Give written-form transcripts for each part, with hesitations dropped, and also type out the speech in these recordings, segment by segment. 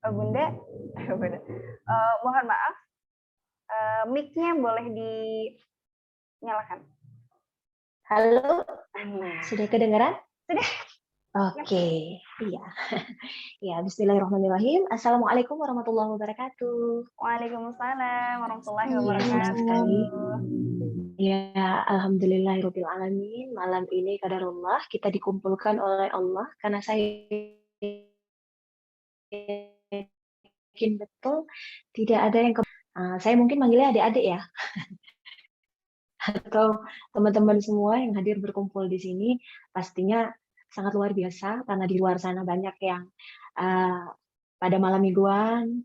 Bunda, Bunda, mohon maaf, mic-nya boleh dinyalakan. Halo, Nah, sudah kedengaran? sudah. Oke, iya. Ya, bismillahirrahmanirrahim. Assalamualaikum warahmatullahi wabarakatuh. Waalaikumsalam warahmatullahi Iya, senang sekali. wabarakatuh. Ya, alhamdulillahirabbil alamin. Malam ini qadarullah kita dikumpulkan oleh Allah karena saya yakin betul tidak ada yang saya mungkin manggilnya adik-adik ya, atau teman-teman semua yang hadir berkumpul di sini pastinya sangat luar biasa karena di luar sana banyak yang uh, pada malam mingguan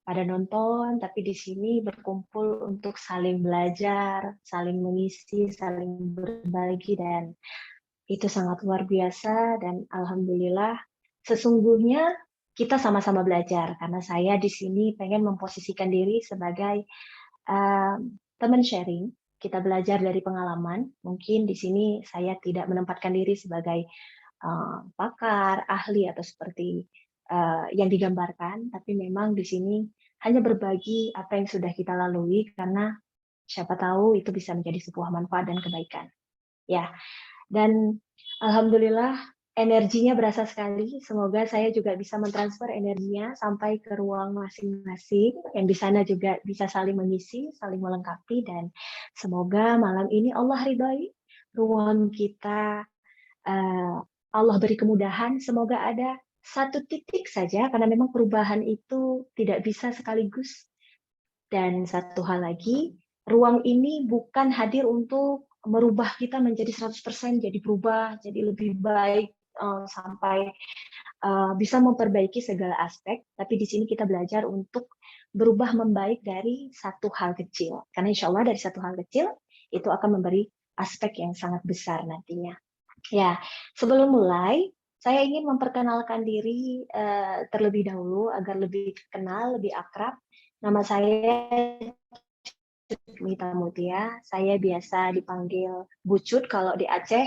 pada nonton, tapi di sini berkumpul untuk saling belajar, saling mengisi, saling berbagi, dan itu sangat luar biasa. Dan alhamdulillah, sesungguhnya kita sama-sama belajar karena saya di sini pengen memposisikan diri sebagai teman sharing. Kita belajar dari pengalaman. Mungkin di sini saya tidak menempatkan diri sebagai pakar, ahli atau seperti yang digambarkan, tapi memang di sini hanya berbagi apa yang sudah kita lalui karena siapa tahu itu bisa menjadi sebuah manfaat dan kebaikan. Ya, dan alhamdulillah energinya berasa sekali. Semoga saya juga bisa mentransfer energinya sampai ke ruang masing-masing yang di sana juga bisa saling mengisi, saling melengkapi, dan semoga malam ini Allah ridhoi ruang kita, Allah beri kemudahan, semoga ada satu titik saja, karena memang perubahan itu tidak bisa sekaligus. Dan satu hal lagi, ruang ini bukan hadir untuk merubah kita menjadi 100% jadi berubah, jadi lebih baik, sampai bisa memperbaiki segala aspek, tapi di sini kita belajar untuk berubah membaik dari satu hal kecil. Karena insya Allah dari satu hal kecil, itu akan memberi aspek yang sangat besar nantinya. Ya, sebelum mulai, saya ingin memperkenalkan diri terlebih dahulu agar lebih kenal, lebih akrab. Nama saya Mita Mutia. Saya biasa dipanggil Bucut kalau di Aceh.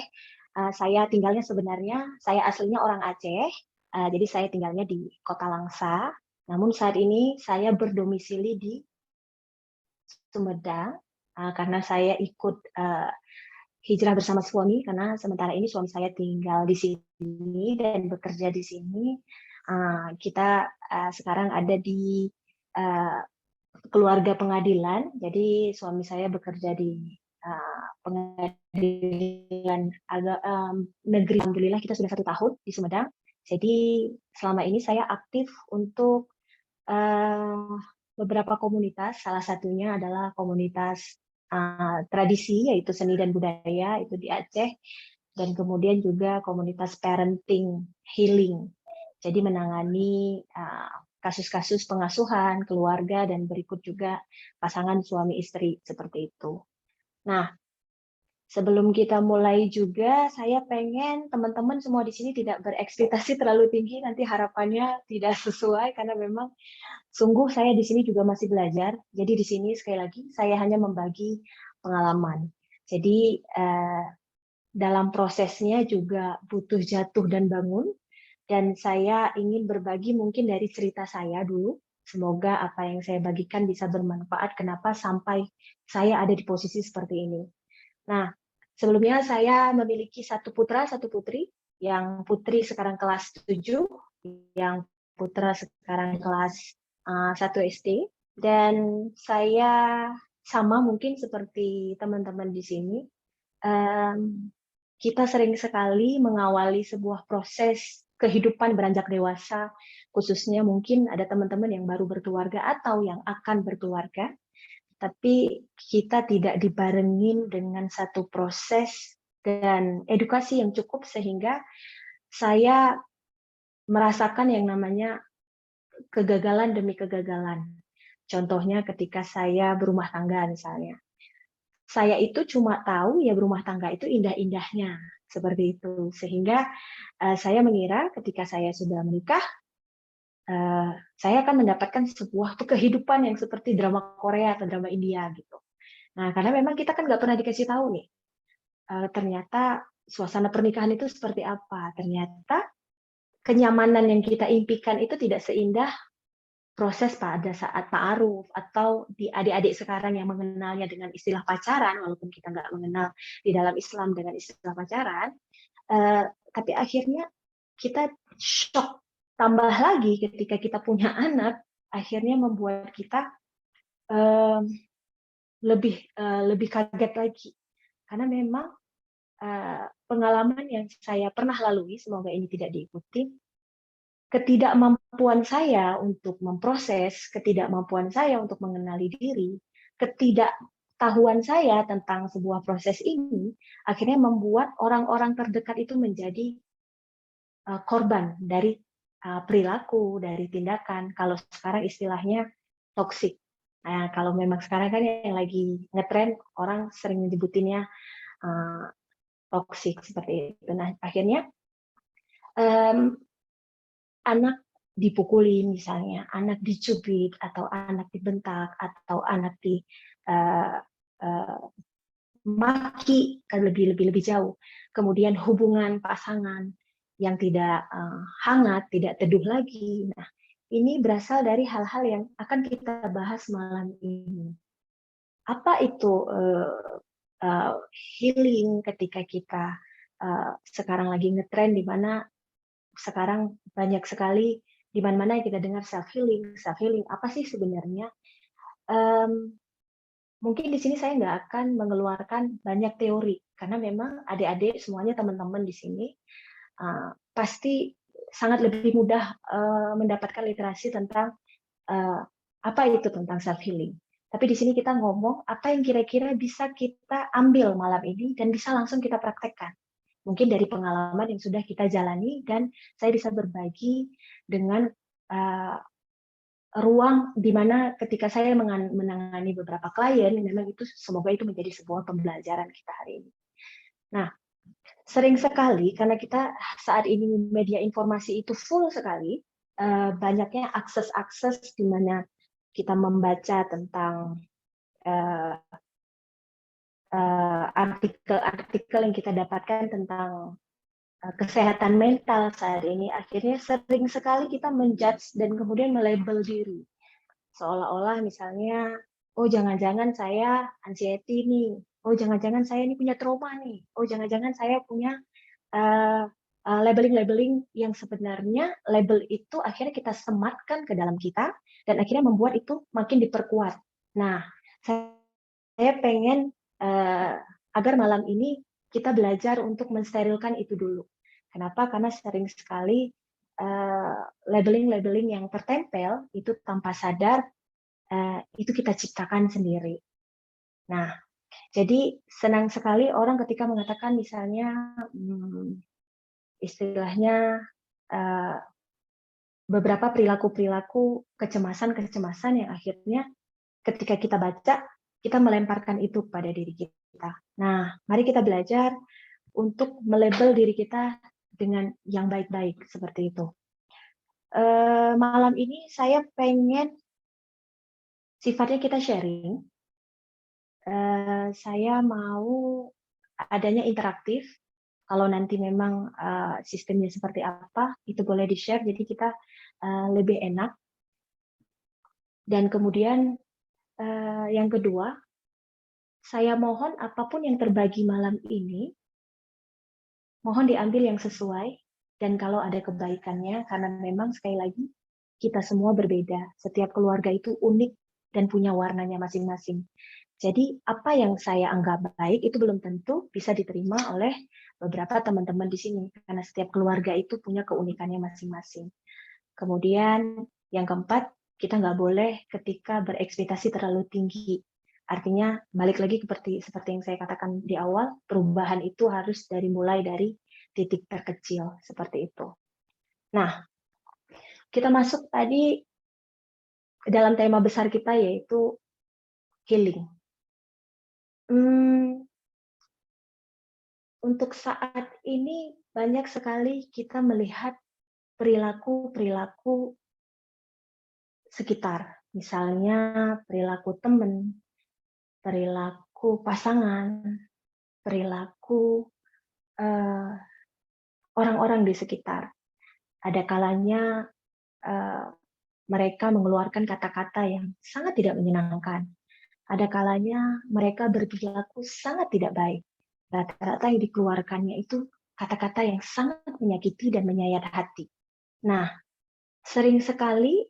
Saya tinggalnya sebenarnya, saya aslinya orang Aceh, jadi saya tinggalnya di Kota Langsa. Namun saat ini saya berdomisili di Sumedang karena saya ikut hijrah bersama suami karena sementara ini suami saya tinggal di sini dan bekerja di sini. Kita sekarang ada di keluarga pengadilan, jadi suami saya bekerja di pengadilan negeri. Alhamdulillah kita sudah 1 tahun di Sumedang. Jadi selama ini saya aktif untuk beberapa komunitas, salah satunya adalah komunitas tradisi, yaitu seni dan budaya, itu di Aceh, dan kemudian juga komunitas parenting healing, jadi menangani kasus-kasus pengasuhan, keluarga, dan berikut juga pasangan suami istri, seperti itu. Nah, sebelum kita mulai juga, saya pengen teman-teman semua di sini tidak berekspektasi terlalu tinggi, nanti harapannya tidak sesuai, karena memang sungguh saya di sini juga masih belajar. Jadi di sini sekali lagi saya hanya membagi pengalaman. Jadi dalam prosesnya juga butuh jatuh dan bangun. Dan saya ingin berbagi mungkin dari cerita saya dulu. Semoga apa yang saya bagikan bisa bermanfaat. Kenapa sampai saya ada di posisi seperti ini. Nah, sebelumnya saya memiliki 1 putra, 1 putri. Yang putri sekarang kelas 7, yang putra sekarang kelas 1 SD. Dan saya sama mungkin seperti teman-teman di sini, kita sering sekali mengawali sebuah proses kehidupan beranjak dewasa, khususnya mungkin ada teman-teman yang baru berkeluarga atau yang akan berkeluarga, tapi kita tidak dibarengin dengan satu proses dan edukasi yang cukup sehingga saya merasakan yang namanya kegagalan demi kegagalan. Contohnya ketika saya berumah tangga misalnya. Saya itu cuma tahu ya berumah tangga itu indah-indahnya, seperti itu. Sehingga saya mengira ketika saya sudah menikah, saya akan mendapatkan sebuah kehidupan yang seperti drama Korea atau drama India gitu. Nah, karena memang kita kan nggak pernah dikasih tahu nih, ternyata suasana pernikahan itu seperti apa. Ternyata kenyamanan yang kita impikan itu tidak seindah proses pada saat ta'aruf atau di adik-adik sekarang yang mengenalnya dengan istilah pacaran, walaupun kita nggak mengenal di dalam Islam dengan istilah pacaran, tapi akhirnya kita shock. Tambah lagi ketika kita punya anak, akhirnya membuat kita lebih kaget lagi. Karena memang pengalaman yang saya pernah lalui, semoga ini tidak diikuti, ketidakmampuan saya untuk memproses, ketidakmampuan saya untuk mengenali diri, ketidaktahuan saya tentang sebuah proses ini, akhirnya membuat orang-orang terdekat itu menjadi korban dari perilaku, dari tindakan. Kalau sekarang istilahnya toksik. Nah, kalau memang sekarang kan yang lagi ngetren, orang sering menyebutinnya toksik seperti itu. Nah, akhirnya anak dipukuli misalnya, anak dicubit, atau anak dibentak, atau anak maki lebih jauh. Kemudian hubungan pasangan yang tidak hangat, tidak teduh lagi. Nah, ini berasal dari hal-hal yang akan kita bahas malam ini. Apa itu healing ketika kita sekarang lagi ngetren, di mana sekarang banyak sekali di mana-mana kita dengar self healing apa sih sebenarnya? Mungkin di sini saya nggak akan mengeluarkan banyak teori karena memang adik-adik semuanya, teman-teman di sini pasti sangat lebih mudah mendapatkan literasi tentang apa itu tentang self healing. Tapi di sini kita ngomong apa yang kira-kira bisa kita ambil malam ini dan bisa langsung kita praktekkan. Mungkin dari pengalaman yang sudah kita jalani, dan saya bisa berbagi dengan ruang di mana ketika saya menangani beberapa klien, memang itu semoga itu menjadi sebuah pembelajaran kita hari ini. Nah, sering sekali karena kita saat ini media informasi itu full sekali, banyaknya akses-akses di mana kita membaca tentang artikel-artikel yang kita dapatkan tentang kesehatan mental saat ini, akhirnya sering sekali kita menjudge dan kemudian melabel diri. Seolah-olah misalnya, oh jangan-jangan saya anxiety nih, oh jangan-jangan saya ini punya trauma nih, oh jangan-jangan saya punya labeling-labeling yang sebenarnya label itu akhirnya kita sematkan ke dalam kita dan akhirnya membuat itu makin diperkuat. Nah, saya pengen agar malam ini kita belajar untuk mensterilkan itu dulu. Kenapa? Karena sering sekali labeling-labeling yang tertempel itu tanpa sadar itu kita ciptakan sendiri. Nah, jadi senang sekali orang ketika mengatakan misalnya istilahnya beberapa perilaku-perilaku kecemasan yang akhirnya ketika kita baca, kita melemparkan itu pada diri kita. Nah, mari kita belajar untuk melabel diri kita dengan yang baik-baik seperti itu. Malam ini saya pengen sifatnya kita sharing. Saya mau adanya interaktif. Kalau nanti memang sistemnya seperti apa, itu boleh di-share, jadi kita lebih enak. Dan kemudian yang kedua, saya mohon apapun yang terbagi malam ini, mohon diambil yang sesuai, dan kalau ada kebaikannya, karena memang sekali lagi, kita semua berbeda. Setiap keluarga itu unik dan punya warnanya masing-masing. Jadi apa yang saya anggap baik itu belum tentu bisa diterima oleh beberapa teman-teman di sini, karena setiap keluarga itu punya keunikannya masing-masing. Kemudian yang keempat, kita nggak boleh ketika berekspektasi terlalu tinggi. Artinya balik lagi seperti yang saya katakan di awal, perubahan itu harus mulai dari titik terkecil seperti itu. Nah, kita masuk tadi dalam tema besar kita yaitu healing. Untuk saat ini banyak sekali kita melihat perilaku-perilaku sekitar, misalnya perilaku teman, perilaku pasangan, perilaku orang-orang di sekitar. Ada kalanya mereka mengeluarkan kata-kata yang sangat tidak menyenangkan. Ada kalanya mereka berperilaku sangat tidak baik. Rata-rata yang dikeluarkannya itu kata-kata yang sangat menyakiti dan menyayat hati. Nah, sering sekali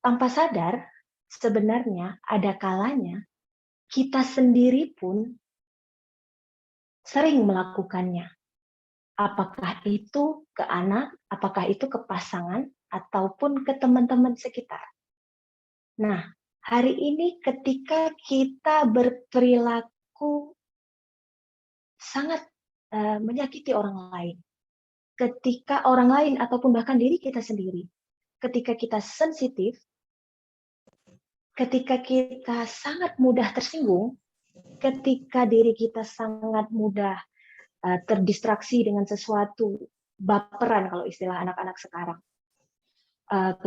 tanpa sadar, sebenarnya ada kalanya kita sendiri pun sering melakukannya. Apakah itu ke anak, apakah itu ke pasangan, ataupun ke teman-teman sekitar. Nah, hari ini ketika kita berperilaku sangat menyakiti orang lain, ketika orang lain ataupun bahkan diri kita sendiri, ketika kita sensitif, ketika kita sangat mudah tersinggung, ketika diri kita sangat mudah terdistraksi dengan sesuatu, baperan kalau istilah anak-anak sekarang.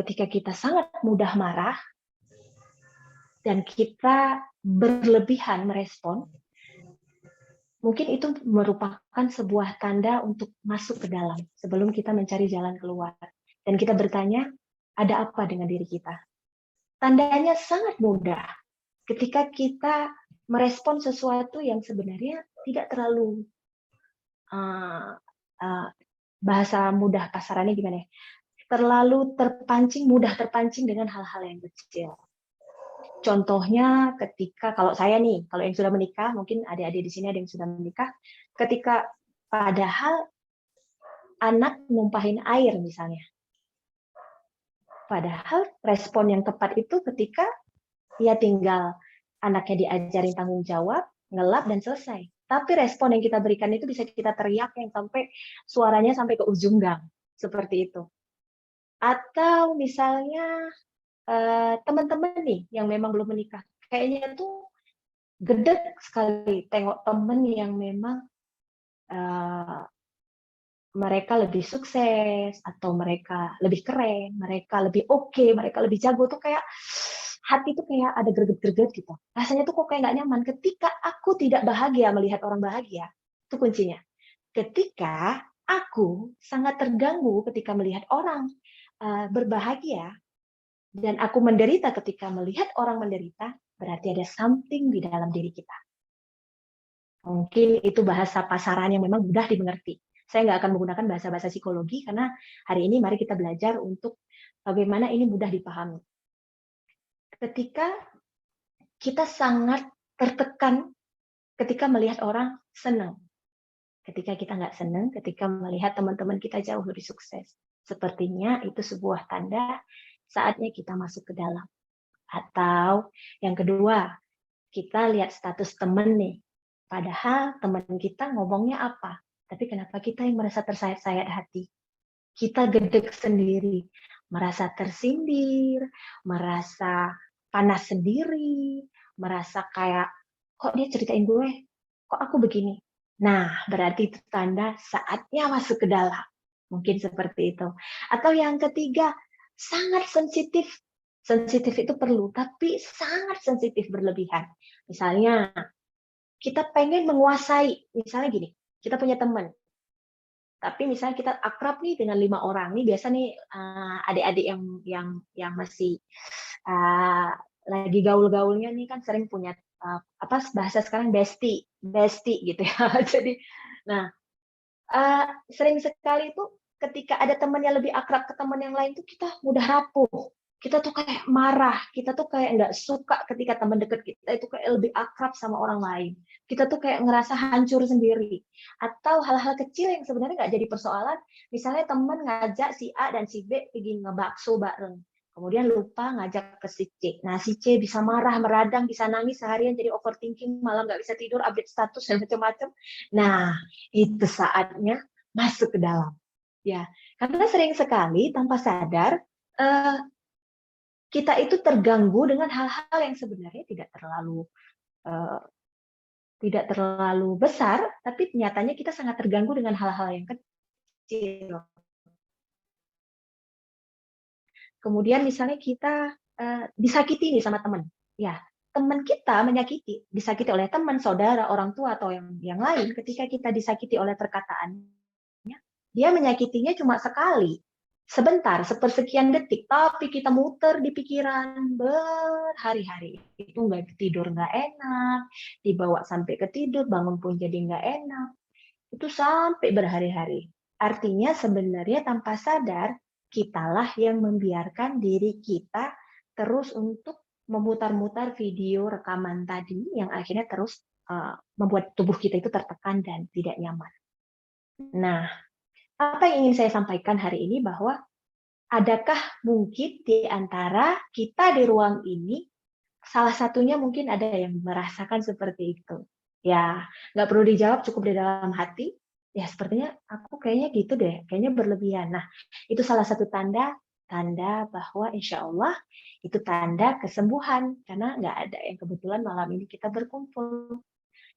Ketika kita sangat mudah marah, dan kita berlebihan merespon, mungkin itu merupakan sebuah tanda untuk masuk ke dalam sebelum kita mencari jalan keluar. Dan kita bertanya, ada apa dengan diri kita? Tandanya sangat mudah. Ketika kita merespon sesuatu yang sebenarnya tidak terlalu bahasa mudah pasarannya gimana ya? Terlalu mudah terpancing dengan hal-hal yang kecil. Contohnya ketika, kalau saya nih, kalau yang sudah menikah, mungkin adik-adik di sini ada yang sudah menikah, ketika padahal anak numpahin air misalnya. Padahal respon yang tepat itu ketika ya tinggal anaknya diajarin tanggung jawab, ngelap, dan selesai. Tapi respon yang kita berikan itu bisa kita teriak yang sampai suaranya sampai ke ujung gang. Seperti itu. Atau misalnya teman-teman nih yang memang belum menikah, kayaknya tuh gedek sekali tengok temen yang memang mereka lebih sukses atau mereka lebih keren, mereka lebih oke, mereka lebih jago, tuh kayak hati tuh kayak ada greget-greget gitu. Rasanya tuh kok kayak nggak nyaman. Ketika aku tidak bahagia melihat orang bahagia, itu kuncinya. Ketika aku sangat terganggu ketika melihat orang berbahagia, dan aku menderita ketika melihat orang menderita, berarti ada something di dalam diri kita. Mungkin itu bahasa pasaran yang memang mudah dimengerti. Saya nggak akan menggunakan bahasa-bahasa psikologi, karena hari ini mari kita belajar untuk bagaimana ini mudah dipahami. Ketika kita sangat tertekan ketika melihat orang senang. Ketika kita nggak senang, ketika melihat teman-teman kita jauh lebih sukses. Sepertinya itu sebuah tanda saatnya kita masuk ke dalam. Atau yang kedua, kita lihat status teman nih. Padahal teman kita ngomongnya apa, tapi kenapa kita yang merasa tersayat-sayat hati? Kita gedek sendiri, merasa tersindir, merasa panas sendiri, merasa kayak, kok dia ceritain gue, kok aku begini? Nah, berarti itu tanda saatnya masuk ke dalam. Mungkin seperti itu. Atau yang ketiga, sangat sensitif. Sensitif itu perlu, tapi sangat sensitif berlebihan. Misalnya, kita pengen menguasai, misalnya gini, kita punya teman, tapi misalnya kita akrab nih dengan 5 orang, nih biasa nih adik-adik yang masih lagi gaul-gaulnya nih kan sering punya apa bahasa sekarang bestie gitu ya. Jadi, nah sering sekali itu ketika ada teman yang lebih akrab ke teman yang lain tuh kita mudah rapuh. Kita tuh kayak marah, kita tuh kayak nggak suka ketika teman dekat kita itu kayak lebih akrab sama orang lain. Kita tuh kayak ngerasa hancur sendiri. Atau hal-hal kecil yang sebenarnya nggak jadi persoalan, misalnya teman ngajak si A dan si B pergi ngebakso bareng. Kemudian lupa ngajak ke si C. Nah, si C bisa marah, meradang, bisa nangis seharian, jadi overthinking, malam nggak bisa tidur, update status, dan macam-macam. Nah, itu saatnya masuk ke dalam. Ya, karena sering sekali tanpa sadar, kita itu terganggu dengan hal-hal yang sebenarnya tidak terlalu besar, tapi nyatanya kita sangat terganggu dengan hal-hal yang kecil. Kemudian misalnya kita disakiti nih sama teman, ya teman kita menyakiti, disakiti oleh teman, saudara, orang tua atau yang lain. Ketika kita disakiti oleh perkataannya, dia menyakitinya cuma sekali, sebentar, sepersekian detik, tapi kita muter di pikiran berhari-hari. Itu nggak tidur nggak enak, dibawa sampai ke tidur, bangun pun jadi nggak enak. Itu sampai berhari-hari. Artinya sebenarnya tanpa sadar, kitalah yang membiarkan diri kita terus untuk memutar-mutar video rekaman tadi yang akhirnya terus membuat tubuh kita itu tertekan dan tidak nyaman. Nah, apa yang ingin saya sampaikan hari ini bahwa adakah mungkin di antara kita di ruang ini, salah satunya mungkin ada yang merasakan seperti itu. Ya, nggak perlu dijawab, cukup di dalam hati. Ya, sepertinya aku kayaknya gitu deh, kayaknya berlebihan. Nah, itu salah satu tanda bahwa insya Allah itu tanda kesembuhan. Karena nggak ada yang kebetulan malam ini kita berkumpul.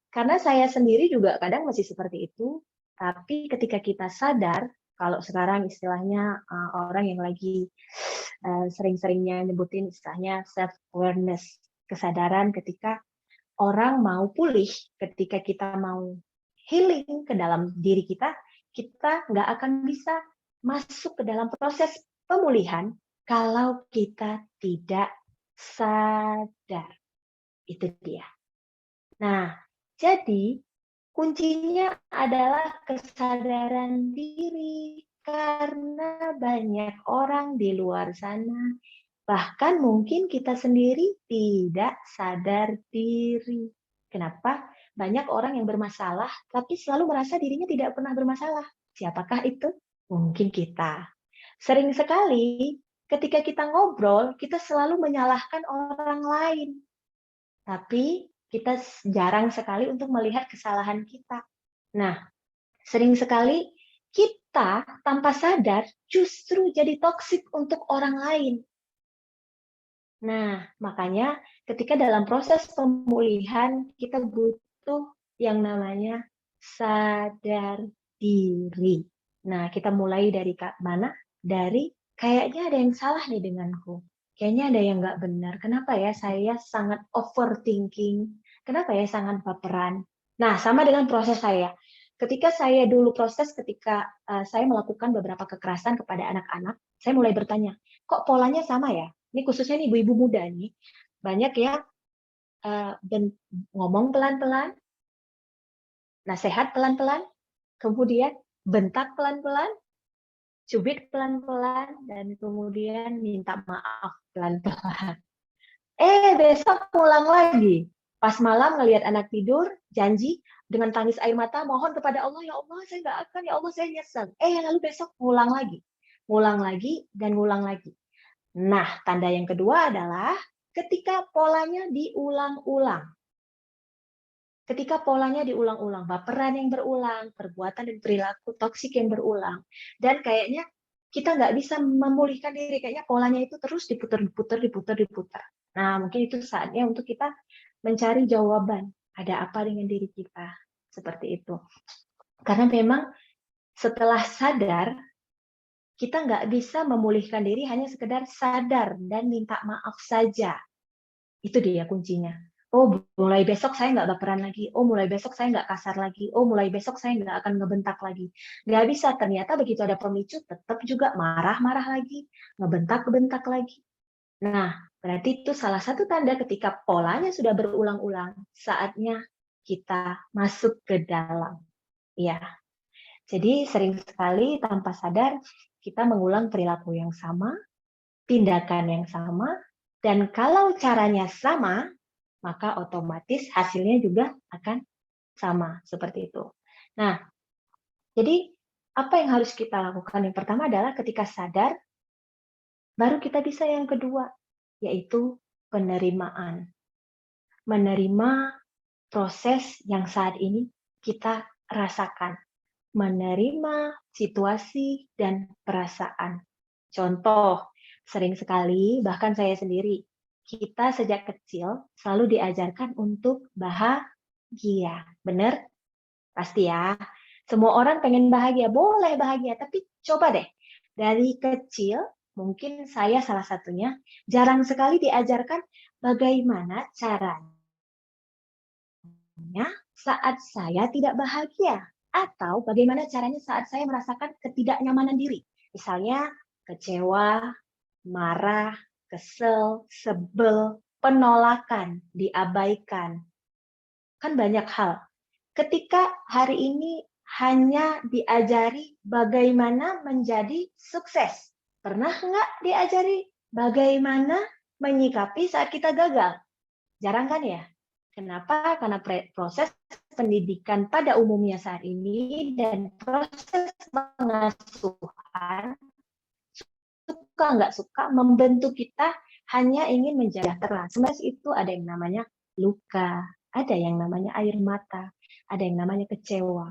Karena saya sendiri juga kadang masih seperti itu, tapi ketika kita sadar, kalau sekarang istilahnya orang yang lagi sering-seringnya nyebutin istilahnya self-awareness, kesadaran ketika orang mau pulih, ketika kita mau healing ke dalam diri kita nggak akan bisa masuk ke dalam proses pemulihan kalau kita tidak sadar. Itu dia. Nah, jadi kuncinya adalah kesadaran diri, karena banyak orang di luar sana, bahkan mungkin kita sendiri tidak sadar diri. Kenapa? Banyak orang yang bermasalah, tapi selalu merasa dirinya tidak pernah bermasalah. Siapakah itu? Mungkin kita. Sering sekali ketika kita ngobrol, kita selalu menyalahkan orang lain. Tapi kita jarang sekali untuk melihat kesalahan kita. Nah, sering sekali kita tanpa sadar justru jadi toksik untuk orang lain. Nah, makanya ketika dalam proses pemulihan kita butuh yang namanya sadar diri. Nah, kita mulai dari mana? Dari kayaknya ada yang salah nih denganku. Kayaknya ada yang nggak benar. Kenapa ya saya sangat overthinking? Kenapa ya sangat baperan? Nah, sama dengan proses saya. Ketika saya dulu ketika saya melakukan beberapa kekerasan kepada anak-anak, saya mulai bertanya, kok polanya sama ya? Ini khususnya nih ibu-ibu muda nih, banyak ya ngomong pelan-pelan, nasihat pelan-pelan, kemudian bentak pelan-pelan, cubit pelan-pelan, dan kemudian minta maaf pelan-pelan. Besok pulang lagi. Pas malam ngelihat anak tidur, janji dengan tangis air mata, mohon kepada Allah, ya Allah saya nggak akan, ya Allah saya nyesel. Lalu besok ngulang lagi, dan ngulang lagi. Nah, tanda yang kedua adalah ketika polanya diulang-ulang. Ketika polanya diulang-ulang, baperan yang berulang, perbuatan dan perilaku toksik yang berulang. Dan kayaknya kita nggak bisa memulihkan diri, kayaknya polanya itu terus diputar. Nah, mungkin itu saatnya untuk kita mencari jawaban, ada apa dengan diri kita, seperti itu. Karena memang setelah sadar, kita nggak bisa memulihkan diri hanya sekedar sadar dan minta maaf saja. Itu dia kuncinya. Oh, mulai besok saya nggak baperan lagi. Oh, mulai besok saya nggak kasar lagi. Oh, mulai besok saya nggak akan ngebentak lagi. Nggak bisa. Ternyata begitu ada pemicu, tetap juga marah-marah lagi. Ngebentak-bentak lagi. Nah, berarti itu salah satu tanda ketika polanya sudah berulang-ulang. Saatnya kita masuk ke dalam. Ya, jadi sering sekali tanpa sadar kita mengulang perilaku yang sama, tindakan yang sama, dan kalau caranya sama, maka otomatis hasilnya juga akan sama seperti itu. Nah, jadi apa yang harus kita lakukan? Yang pertama adalah ketika sadar, baru kita bisa yang kedua, yaitu penerimaan. Menerima proses yang saat ini kita rasakan. Menerima situasi dan perasaan. Contoh, sering sekali, bahkan saya sendiri, kita sejak kecil selalu diajarkan untuk bahagia. Benar? Pasti ya. Semua orang pengen bahagia, boleh bahagia, tapi coba deh. Dari kecil, mungkin saya salah satunya, jarang sekali diajarkan bagaimana caranya saat saya tidak bahagia. Atau bagaimana caranya saat saya merasakan ketidaknyamanan diri. Misalnya, kecewa, marah, kesel, sebel, penolakan, diabaikan. Kan banyak hal. Ketika hari ini hanya diajari bagaimana menjadi sukses. Pernah nggak diajari bagaimana menyikapi saat kita gagal? Jarang kan ya? Kenapa? Karena proses pendidikan pada umumnya saat ini dan proses pengasuhan suka nggak suka membentuk kita hanya ingin menjadi sejahtera. Sebenarnya itu ada yang namanya luka, ada yang namanya air mata, ada yang namanya kecewa.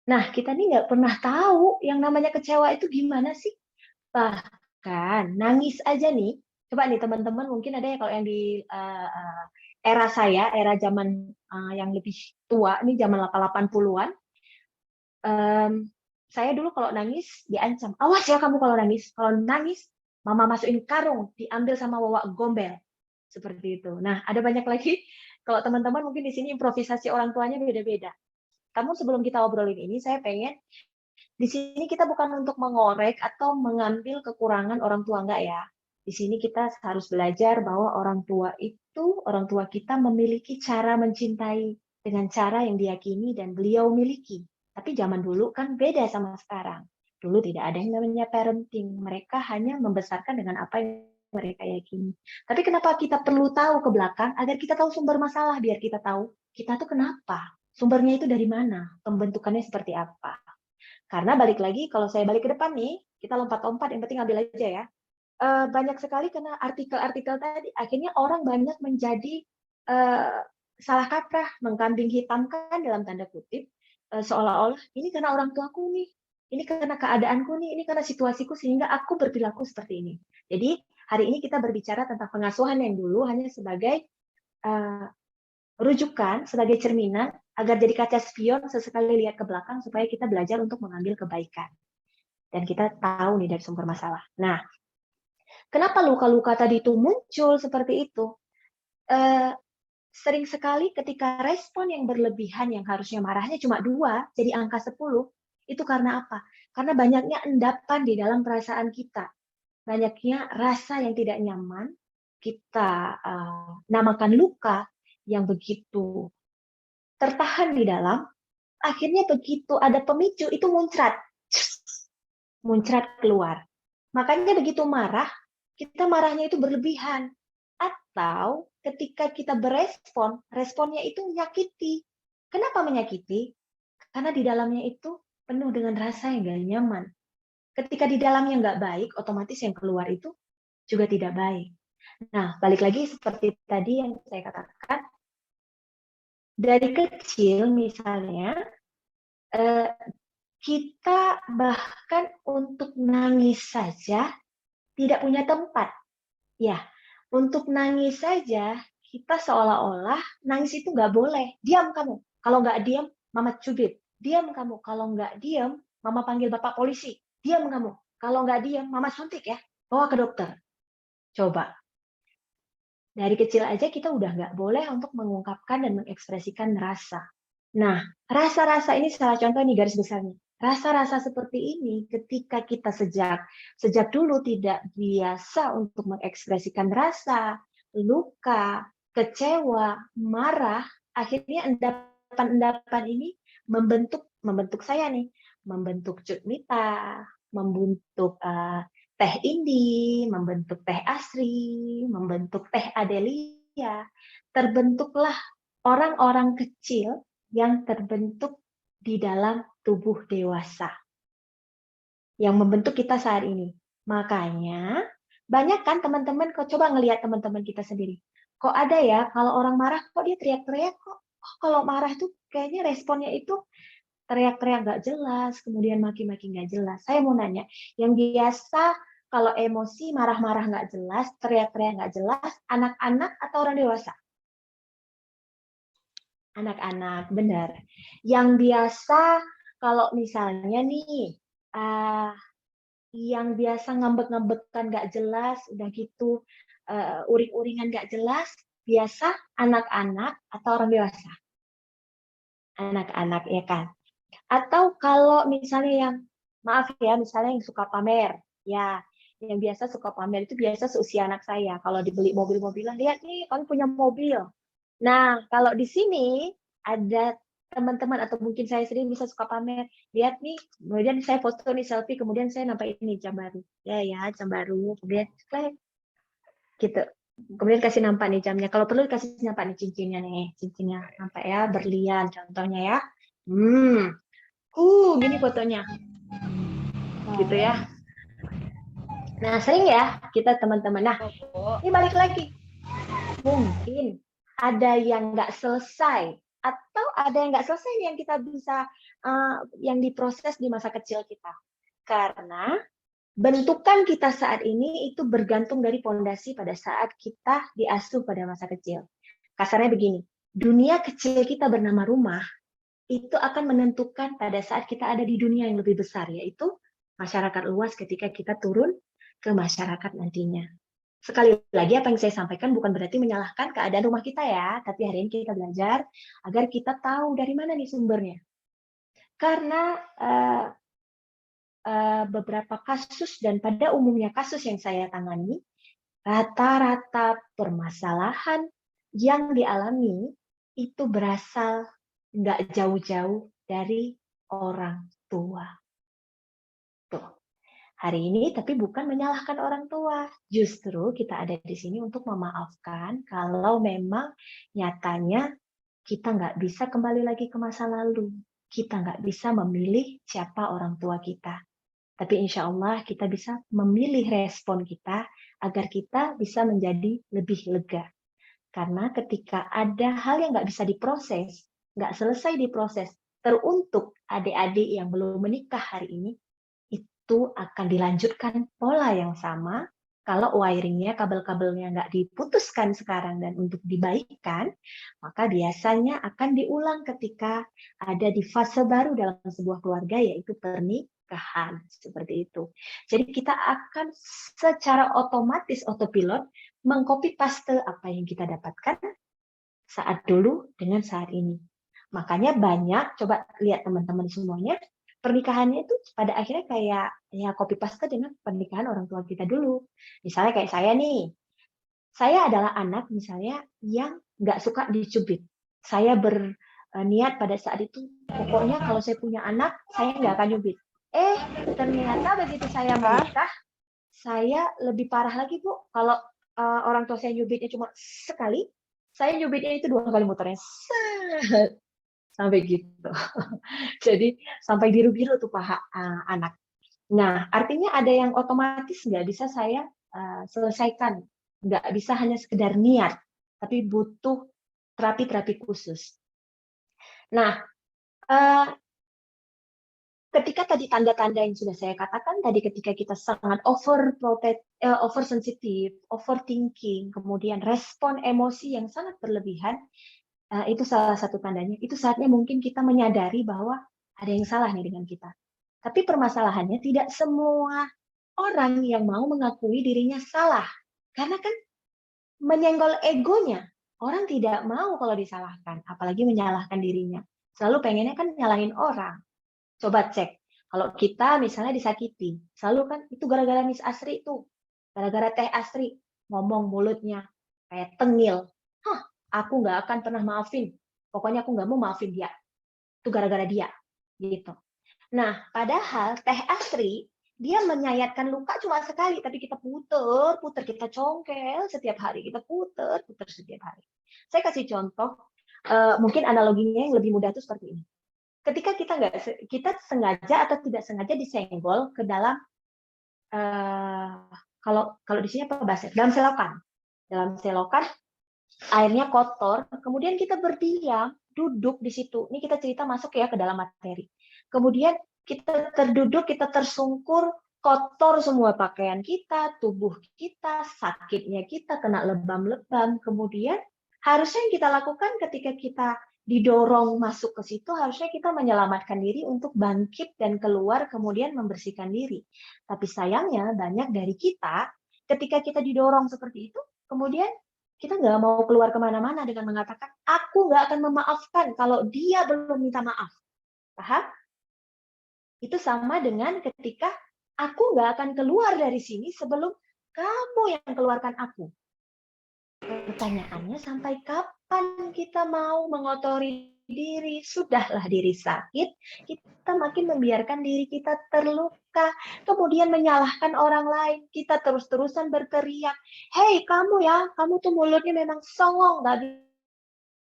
Nah, kita nih nggak pernah tahu yang namanya kecewa itu gimana sih. Bahkan nangis aja nih. Coba nih teman-teman, mungkin ada ya kalau yang di era saya, era zaman yang lebih tua, ini zaman 80-an, saya dulu kalau nangis diancam, awas ya kamu kalau nangis, mama masukin karung, diambil sama Wawa Gombel. Seperti itu. Nah, ada banyak lagi, kalau teman-teman mungkin di sini improvisasi orang tuanya beda-beda. Kamu sebelum kita obrolin ini, saya pengen di sini kita bukan untuk mengorek atau mengambil kekurangan orang tua, enggak ya. Di sini kita harus belajar bahwa orang tua kita memiliki cara mencintai dengan cara yang diyakini dan beliau miliki. Tapi zaman dulu kan beda sama sekarang. Dulu tidak ada yang namanya parenting. Mereka hanya membesarkan dengan apa yang mereka yakini. Tapi kenapa kita perlu tahu ke belakang agar kita tahu sumber masalah, biar kita tahu kita tuh kenapa, sumbernya itu dari mana, pembentukannya seperti apa. Karena balik lagi, kalau saya balik ke depan nih, kita lompat-lompat, yang penting ambil aja ya. Banyak sekali karena artikel-artikel tadi, akhirnya orang banyak menjadi salah kaprah, mengkambing hitamkan dalam tanda kutip, seolah-olah ini karena orang tuaku nih, ini karena keadaanku nih, ini karena situasiku sehingga aku berperilaku seperti ini. Jadi hari ini kita berbicara tentang pengasuhan yang dulu hanya sebagai rujukan, sebagai cerminan, agar jadi kaca spion sesekali lihat ke belakang supaya kita belajar untuk mengambil kebaikan. Dan kita tahu nih dari sumber masalah. Nah, kenapa luka-luka tadi itu muncul seperti itu? Sering sekali ketika respon yang berlebihan yang harusnya marahnya cuma 2, jadi angka 10, itu karena apa? Karena banyaknya endapan di dalam perasaan kita. Banyaknya rasa yang tidak nyaman, kita namakan luka yang begitu tertahan di dalam, akhirnya begitu ada pemicu, itu muncrat keluar. Makanya begitu marah, kita marahnya itu berlebihan. Atau ketika kita berespon, responnya itu menyakiti. Kenapa menyakiti? Karena di dalamnya itu penuh dengan rasa yang gak nyaman. Ketika di dalamnya nggak baik, otomatis yang keluar itu juga tidak baik. Nah, balik lagi seperti tadi yang saya katakan, dari kecil misalnya, kita bahkan untuk nangis saja tidak punya tempat. Ya, untuk nangis saja kita seolah-olah nangis itu nggak boleh. Diam kamu. Kalau nggak diam, mama cubit. Diam kamu. Kalau nggak diam, mama panggil bapak polisi. Diam kamu. Kalau nggak diam, mama suntik ya. Bawa ke dokter. Coba. Dari kecil aja kita udah nggak boleh untuk mengungkapkan dan mengekspresikan rasa. Nah, rasa-rasa ini salah contoh nih garis besarnya. Rasa-rasa seperti ini ketika kita sejak dulu tidak biasa untuk mengekspresikan rasa, luka, kecewa, marah, akhirnya endapan-endapan ini membentuk saya nih, membentuk Cut Mita, membentuk Teh Indi, membentuk Teh Asri, membentuk Teh Adelia. Terbentuklah orang-orang kecil yang terbentuk di dalam tubuh dewasa. Yang membentuk kita saat ini. Makanya, banyak kan teman-teman, kok coba ngelihat teman-teman kita sendiri. Kok ada ya, kalau orang marah, kok dia teriak-teriak, kok kalau marah tuh kayaknya responnya itu teriak-teriak nggak jelas, kemudian maki-maki nggak jelas. Saya mau nanya, yang biasa kalau emosi marah-marah nggak jelas, teriak-teriak nggak jelas, anak-anak atau orang dewasa? Anak-anak, benar. Yang biasa kalau misalnya nih, yang biasa ngambek-ngambekan nggak jelas, udah gitu uring-uringan nggak jelas, biasa anak-anak atau orang dewasa? Anak-anak, ya kan? Atau kalau misalnya yang, maaf ya, misalnya yang suka pamer, Ya, yang biasa suka pamer itu biasa seusia anak saya. Kalau dibeli mobil-mobilan, lihat nih, kami punya mobil. Nah, kalau di sini ada teman-teman atau mungkin saya sendiri bisa suka pamer. Lihat nih, kemudian saya foto nih selfie, kemudian saya nampak ini jam baru. Ya, jam baru. Kemudian klik, gitu. Kemudian kasih nampak nih jamnya. Kalau perlu kasih nampak nih cincinnya nih, cincinnya nampak ya, berlian contohnya ya. Gini fotonya, gitu ya. Nah, sering ya kita teman-teman. Nah, ini balik lagi. Mungkin ada yang nggak selesai atau ada yang nggak selesai yang kita bisa yang diproses di masa kecil kita. Karena bentukan kita saat ini itu bergantung dari pondasi pada saat kita diasuh pada masa kecil. Kasarnya begini, dunia kecil kita bernama rumah itu akan menentukan pada saat kita ada di dunia yang lebih besar, yaitu masyarakat luas ketika kita turun ke masyarakat nantinya. Sekali lagi apa yang saya sampaikan bukan berarti menyalahkan keadaan rumah kita ya, tapi hari ini kita belajar agar kita tahu dari mana nih sumbernya. Karena beberapa kasus dan pada umumnya kasus yang saya tangani, rata-rata permasalahan yang dialami itu berasal nggak jauh-jauh dari orang tua. Tuh. Hari ini tapi bukan menyalahkan orang tua. Justru kita ada di sini untuk memaafkan kalau memang nyatanya kita nggak bisa kembali lagi ke masa lalu. Kita nggak bisa memilih siapa orang tua kita. Tapi insya Allah kita bisa memilih respon kita agar kita bisa menjadi lebih lega. Karena ketika ada hal yang nggak bisa diproses, nggak selesai diproses, teruntuk adik-adik yang belum menikah hari ini, itu akan dilanjutkan pola yang sama. Kalau wiringnya, kabel-kabelnya nggak diputuskan sekarang dan untuk dibaikkan, maka biasanya akan diulang ketika ada di fase baru dalam sebuah keluarga, yaitu pernikahan. Seperti itu. Jadi kita akan secara otomatis, autopilot, mengcopy paste apa yang kita dapatkan saat dulu dengan saat ini. Makanya banyak, coba lihat teman-teman semuanya, pernikahannya itu pada akhirnya kayak ya copy paste dengan pernikahan orang tua kita dulu. Misalnya kayak saya nih, saya adalah anak misalnya yang nggak suka dicubit. Saya berniat pada saat itu, pokoknya kalau saya punya anak, saya nggak akan nyubit. Ternyata begitu saya menikah, saya lebih parah lagi Bu. Kalau orang tua saya nyubitnya cuma sekali, saya nyubitnya itu 2 kali muternya. Sampai gitu. Jadi sampai biru-biru tuh paha anak. Nah, artinya ada yang otomatis nggak bisa saya selesaikan. Nggak bisa hanya sekedar niat, tapi butuh terapi-terapi khusus. Nah, ketika tadi tanda-tanda yang sudah saya katakan tadi, ketika kita sangat oversensitif, overthinking, kemudian respon emosi yang sangat berlebihan, itu salah satu tandanya. Itu saatnya mungkin kita menyadari bahwa ada yang salah nih dengan kita. Tapi permasalahannya tidak semua orang yang mau mengakui dirinya salah. Karena kan menyenggol egonya. Orang tidak mau kalau disalahkan, apalagi menyalahkan dirinya. Selalu pengennya kan nyalahin orang. Coba cek, kalau kita misalnya disakiti, selalu kan itu gara-gara Miss Asri tuh, gara-gara Teh Asri, ngomong mulutnya kayak tengil. Aku nggak akan pernah maafin. Pokoknya aku nggak mau maafin dia. Itu gara-gara dia. Gitu. Nah, padahal Teh Asri, dia menyayatkan luka cuma sekali, tapi kita puter, kita congkel setiap hari, kita puter setiap hari. Saya kasih contoh, mungkin analoginya yang lebih mudah itu seperti ini. Ketika kita sengaja atau tidak sengaja disenggol ke dalam, kalau di sini apa bahasa? Dalam selokan airnya kotor, kemudian kita berdiam, duduk di situ. Ini kita cerita masuk ya ke dalam materi. Kemudian kita terduduk, kita tersungkur, kotor semua pakaian kita, tubuh kita, sakitnya kita, kena lebam-lebam. Kemudian harusnya yang kita lakukan ketika kita didorong masuk ke situ, harusnya kita menyelamatkan diri untuk bangkit dan keluar, kemudian membersihkan diri. Tapi sayangnya banyak dari kita, ketika kita didorong seperti itu, kemudian kita nggak mau keluar kemana-mana dengan mengatakan, aku nggak akan memaafkan kalau dia belum minta maaf. Paham? Itu sama dengan ketika aku nggak akan keluar dari sini sebelum kamu yang keluarkan aku. Pertanyaannya, sampai kapan kita mau mengotori diri? Sudahlah diri sakit, kita makin membiarkan diri kita terluka, kemudian menyalahkan orang lain, kita terus-terusan berteriak, hei kamu ya, kamu tuh mulutnya memang songong, gak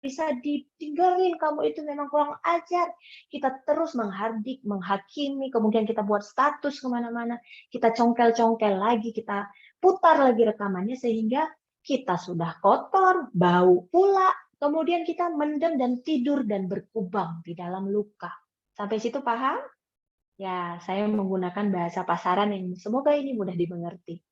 bisa ditinggalin, kamu itu memang kurang ajar. Kita terus menghardik, menghakimi, kemudian kita buat status kemana-mana, kita congkel-congkel lagi, kita putar lagi rekamannya, sehingga kita sudah kotor, bau pula, kemudian kita mendem dan tidur dan berkubang di dalam luka. Sampai situ paham? Ya, saya menggunakan bahasa pasaran yang semoga ini mudah dimengerti.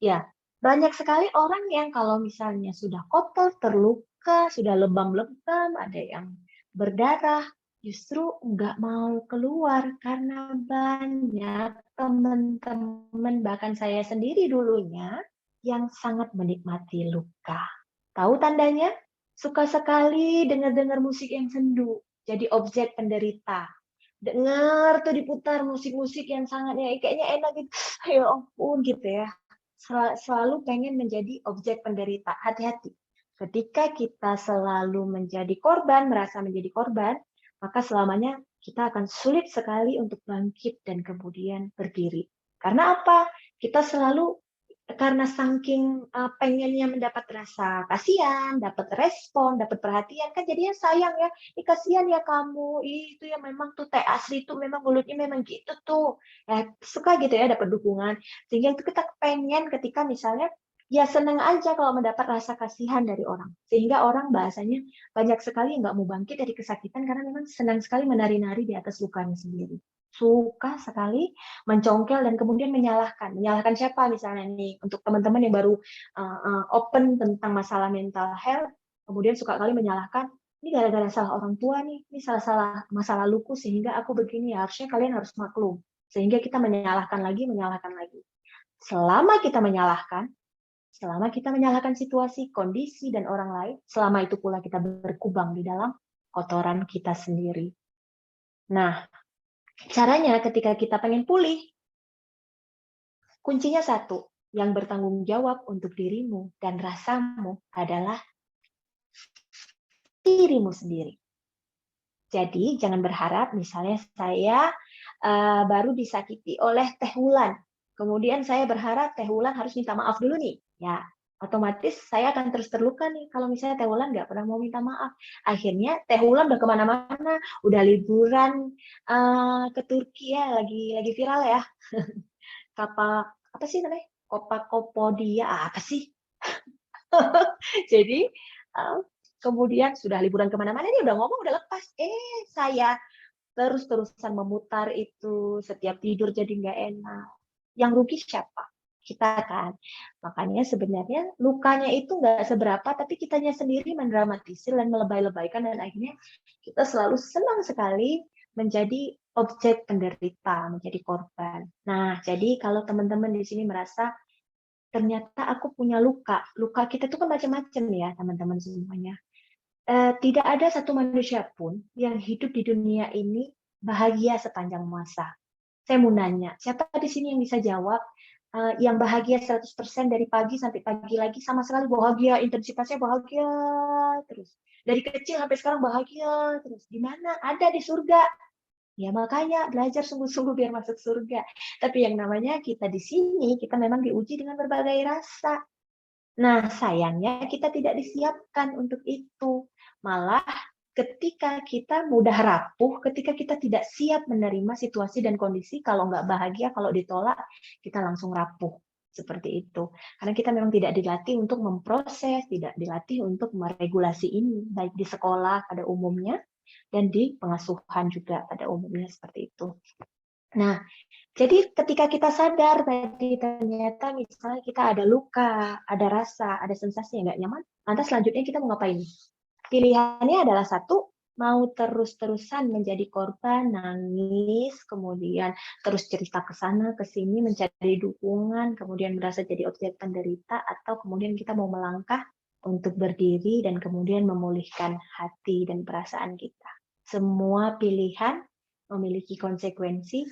Ya, banyak sekali orang yang kalau misalnya sudah kotor, terluka, sudah lebam-lebam, ada yang berdarah, justru nggak mau keluar karena banyak teman-teman, bahkan saya sendiri dulunya, yang sangat menikmati luka. Tahu tandanya? Suka sekali dengar-dengar musik yang sendu, jadi objek penderita. Dengar tuh diputar musik-musik yang sangat ya, kayaknya enak gitu, ya ampun gitu ya. Selalu pengen menjadi objek penderita. Hati-hati. Ketika kita selalu menjadi korban, merasa menjadi korban, maka selamanya kita akan sulit sekali untuk bangkit dan kemudian berdiri. Karena apa? Kita selalu karena saking pengennya mendapat rasa kasihan, dapat respon, dapat perhatian, kan jadinya sayang ya. Ih kasihan ya kamu, ih itu ya memang tuh teh asli tuh memang mulutnya memang gitu tuh. Ya, suka gitu ya dapat dukungan. Sehingga itu kita pengen ketika misalnya ya seneng aja kalau mendapat rasa kasihan dari orang. Sehingga orang bahasanya banyak sekali yang nggak mau bangkit dari kesakitan karena memang senang sekali menari-nari di atas lukanya sendiri. Suka sekali mencongkel dan kemudian menyalahkan. Menyalahkan siapa misalnya nih, untuk teman-teman yang baru open tentang masalah mental health, kemudian suka kali menyalahkan, ini gara-gara salah orang tua nih, ini salah-salah masa laluku sehingga aku begini, harusnya kalian harus maklum. Sehingga kita menyalahkan lagi, menyalahkan lagi. Selama kita menyalahkan situasi, kondisi, dan orang lain, selama itu pula kita berkubang di dalam kotoran kita sendiri. Nah, caranya ketika kita pengen pulih, kuncinya satu, yang bertanggung jawab untuk dirimu dan rasamu adalah dirimu sendiri. Jadi jangan berharap misalnya saya baru disakiti oleh Teh Wulan, kemudian saya berharap Teh Wulan harus minta maaf dulu nih. Ya, otomatis saya akan terus terluka nih kalau misalnya Teh Wulan nggak pernah mau minta maaf. Akhirnya Teh Wulan udah kemana-mana, udah liburan ke Turki ya, lagi viral ya. Apa sih namanya? Kopakopodia apa sih? Jadi kemudian sudah liburan kemana-mana, dia udah ngomong, udah lepas. Saya terus-terusan memutar itu, setiap tidur jadi nggak enak. Yang rugi siapa? Kita kan. Makanya sebenarnya lukanya itu nggak seberapa, tapi kitanya sendiri mendramatisir dan melebay-lebaykan, dan akhirnya kita selalu senang sekali menjadi objek penderita, menjadi korban. Nah, jadi kalau teman-teman di sini merasa ternyata aku punya luka. Luka kita itu kan macam-macam ya, teman-teman semuanya. Tidak ada satu manusia pun yang hidup di dunia ini bahagia sepanjang masa. Saya mau nanya, siapa di sini yang bisa jawab yang bahagia 100% dari pagi sampai pagi lagi, sama sekali bahagia, intensitasnya bahagia terus. Dari kecil sampai sekarang bahagia terus. Di mana? Ada di surga. Ya makanya belajar sungguh-sungguh biar masuk surga. Tapi yang namanya kita di sini, kita memang diuji dengan berbagai rasa. Nah, sayangnya kita tidak disiapkan untuk itu. Malah ketika kita mudah rapuh, ketika kita tidak siap menerima situasi dan kondisi, kalau nggak bahagia, kalau ditolak, kita langsung rapuh. Seperti itu. Karena kita memang tidak dilatih untuk memproses, tidak dilatih untuk meregulasi ini, baik di sekolah pada umumnya, dan di pengasuhan juga pada umumnya seperti itu. Nah, jadi ketika kita sadar tadi ternyata misalnya kita ada luka, ada rasa, ada sensasi yang nggak nyaman, lantas selanjutnya kita mau ngapain? Pilihannya adalah satu, mau terus-terusan menjadi korban, nangis, kemudian terus cerita ke sana, ke sini, mencari dukungan, kemudian merasa jadi objek penderita, atau kemudian kita mau melangkah untuk berdiri dan kemudian memulihkan hati dan perasaan kita. Semua pilihan memiliki konsekuensi.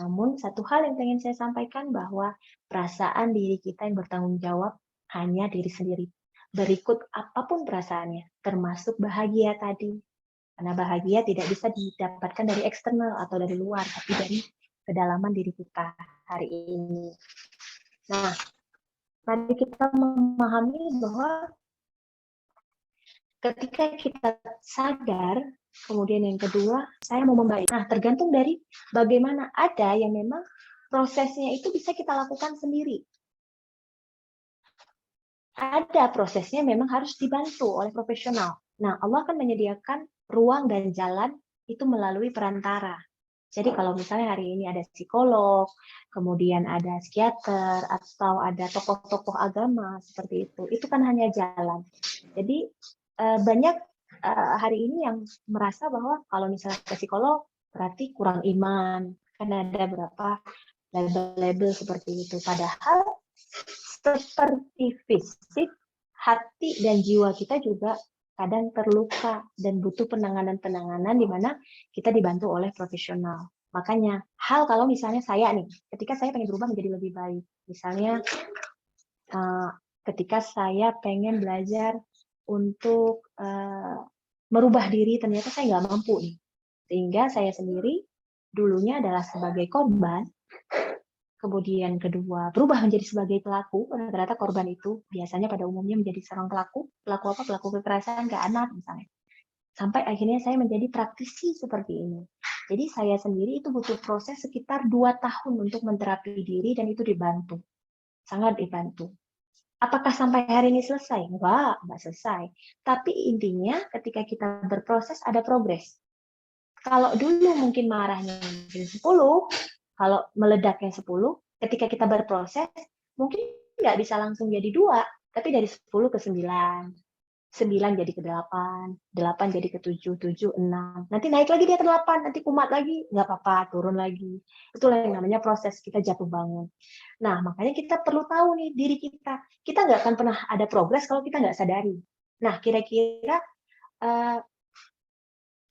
Namun satu hal yang ingin saya sampaikan bahwa perasaan diri kita yang bertanggung jawab hanya diri sendiri. Berikut apapun perasaannya, termasuk bahagia tadi. Karena bahagia tidak bisa didapatkan dari eksternal atau dari luar, tapi dari kedalaman diri kita hari ini. Nah, mari kita memahami bahwa ketika kita sadar, kemudian yang kedua, saya mau membaik. Nah, tergantung dari bagaimana. Ada yang memang prosesnya itu bisa kita lakukan sendiri. Ada prosesnya memang harus dibantu oleh profesional. Nah, Allah akan menyediakan ruang dan jalan itu melalui perantara. Jadi kalau misalnya hari ini ada psikolog, kemudian ada psikiater, atau ada tokoh-tokoh agama seperti itu kan hanya jalan. Jadi banyak hari ini yang merasa bahwa kalau misalnya ke psikolog berarti kurang iman, kan ada beberapa label-label seperti itu. Padahal seperti fisik, hati dan jiwa kita juga kadang terluka dan butuh penanganan-penanganan di mana kita dibantu oleh profesional. Makanya hal kalau misalnya saya nih, ketika saya pengen berubah menjadi lebih baik, misalnya ketika saya pengen belajar untuk merubah diri, ternyata saya nggak mampu nih. Sehingga saya sendiri dulunya adalah sebagai korban, kemudian kedua berubah menjadi sebagai pelaku. Ternyata korban itu biasanya pada umumnya menjadi seorang pelaku apa? Pelaku kekerasan ke anak misalnya. Sampai akhirnya saya menjadi praktisi seperti ini. Jadi saya sendiri itu butuh proses sekitar 2 tahun untuk menterapi diri dan itu dibantu. Sangat dibantu. Apakah sampai hari ini selesai? Enggak selesai. Tapi intinya ketika kita berproses ada progres. Kalau dulu mungkin marahnya mungkin 10, kalau meledaknya 10, ketika kita berproses mungkin nggak bisa langsung jadi 2, tapi dari 10 ke 9. 9 jadi ke 8, 8 jadi ke 7, 7, 6. Nanti naik lagi dia ke 8, nanti kumat lagi, nggak apa-apa, turun lagi. Itulah yang namanya proses kita jatuh bangun. Nah, makanya kita perlu tahu nih diri kita. Kita nggak akan pernah ada progres kalau kita nggak sadari. Nah, kira-kira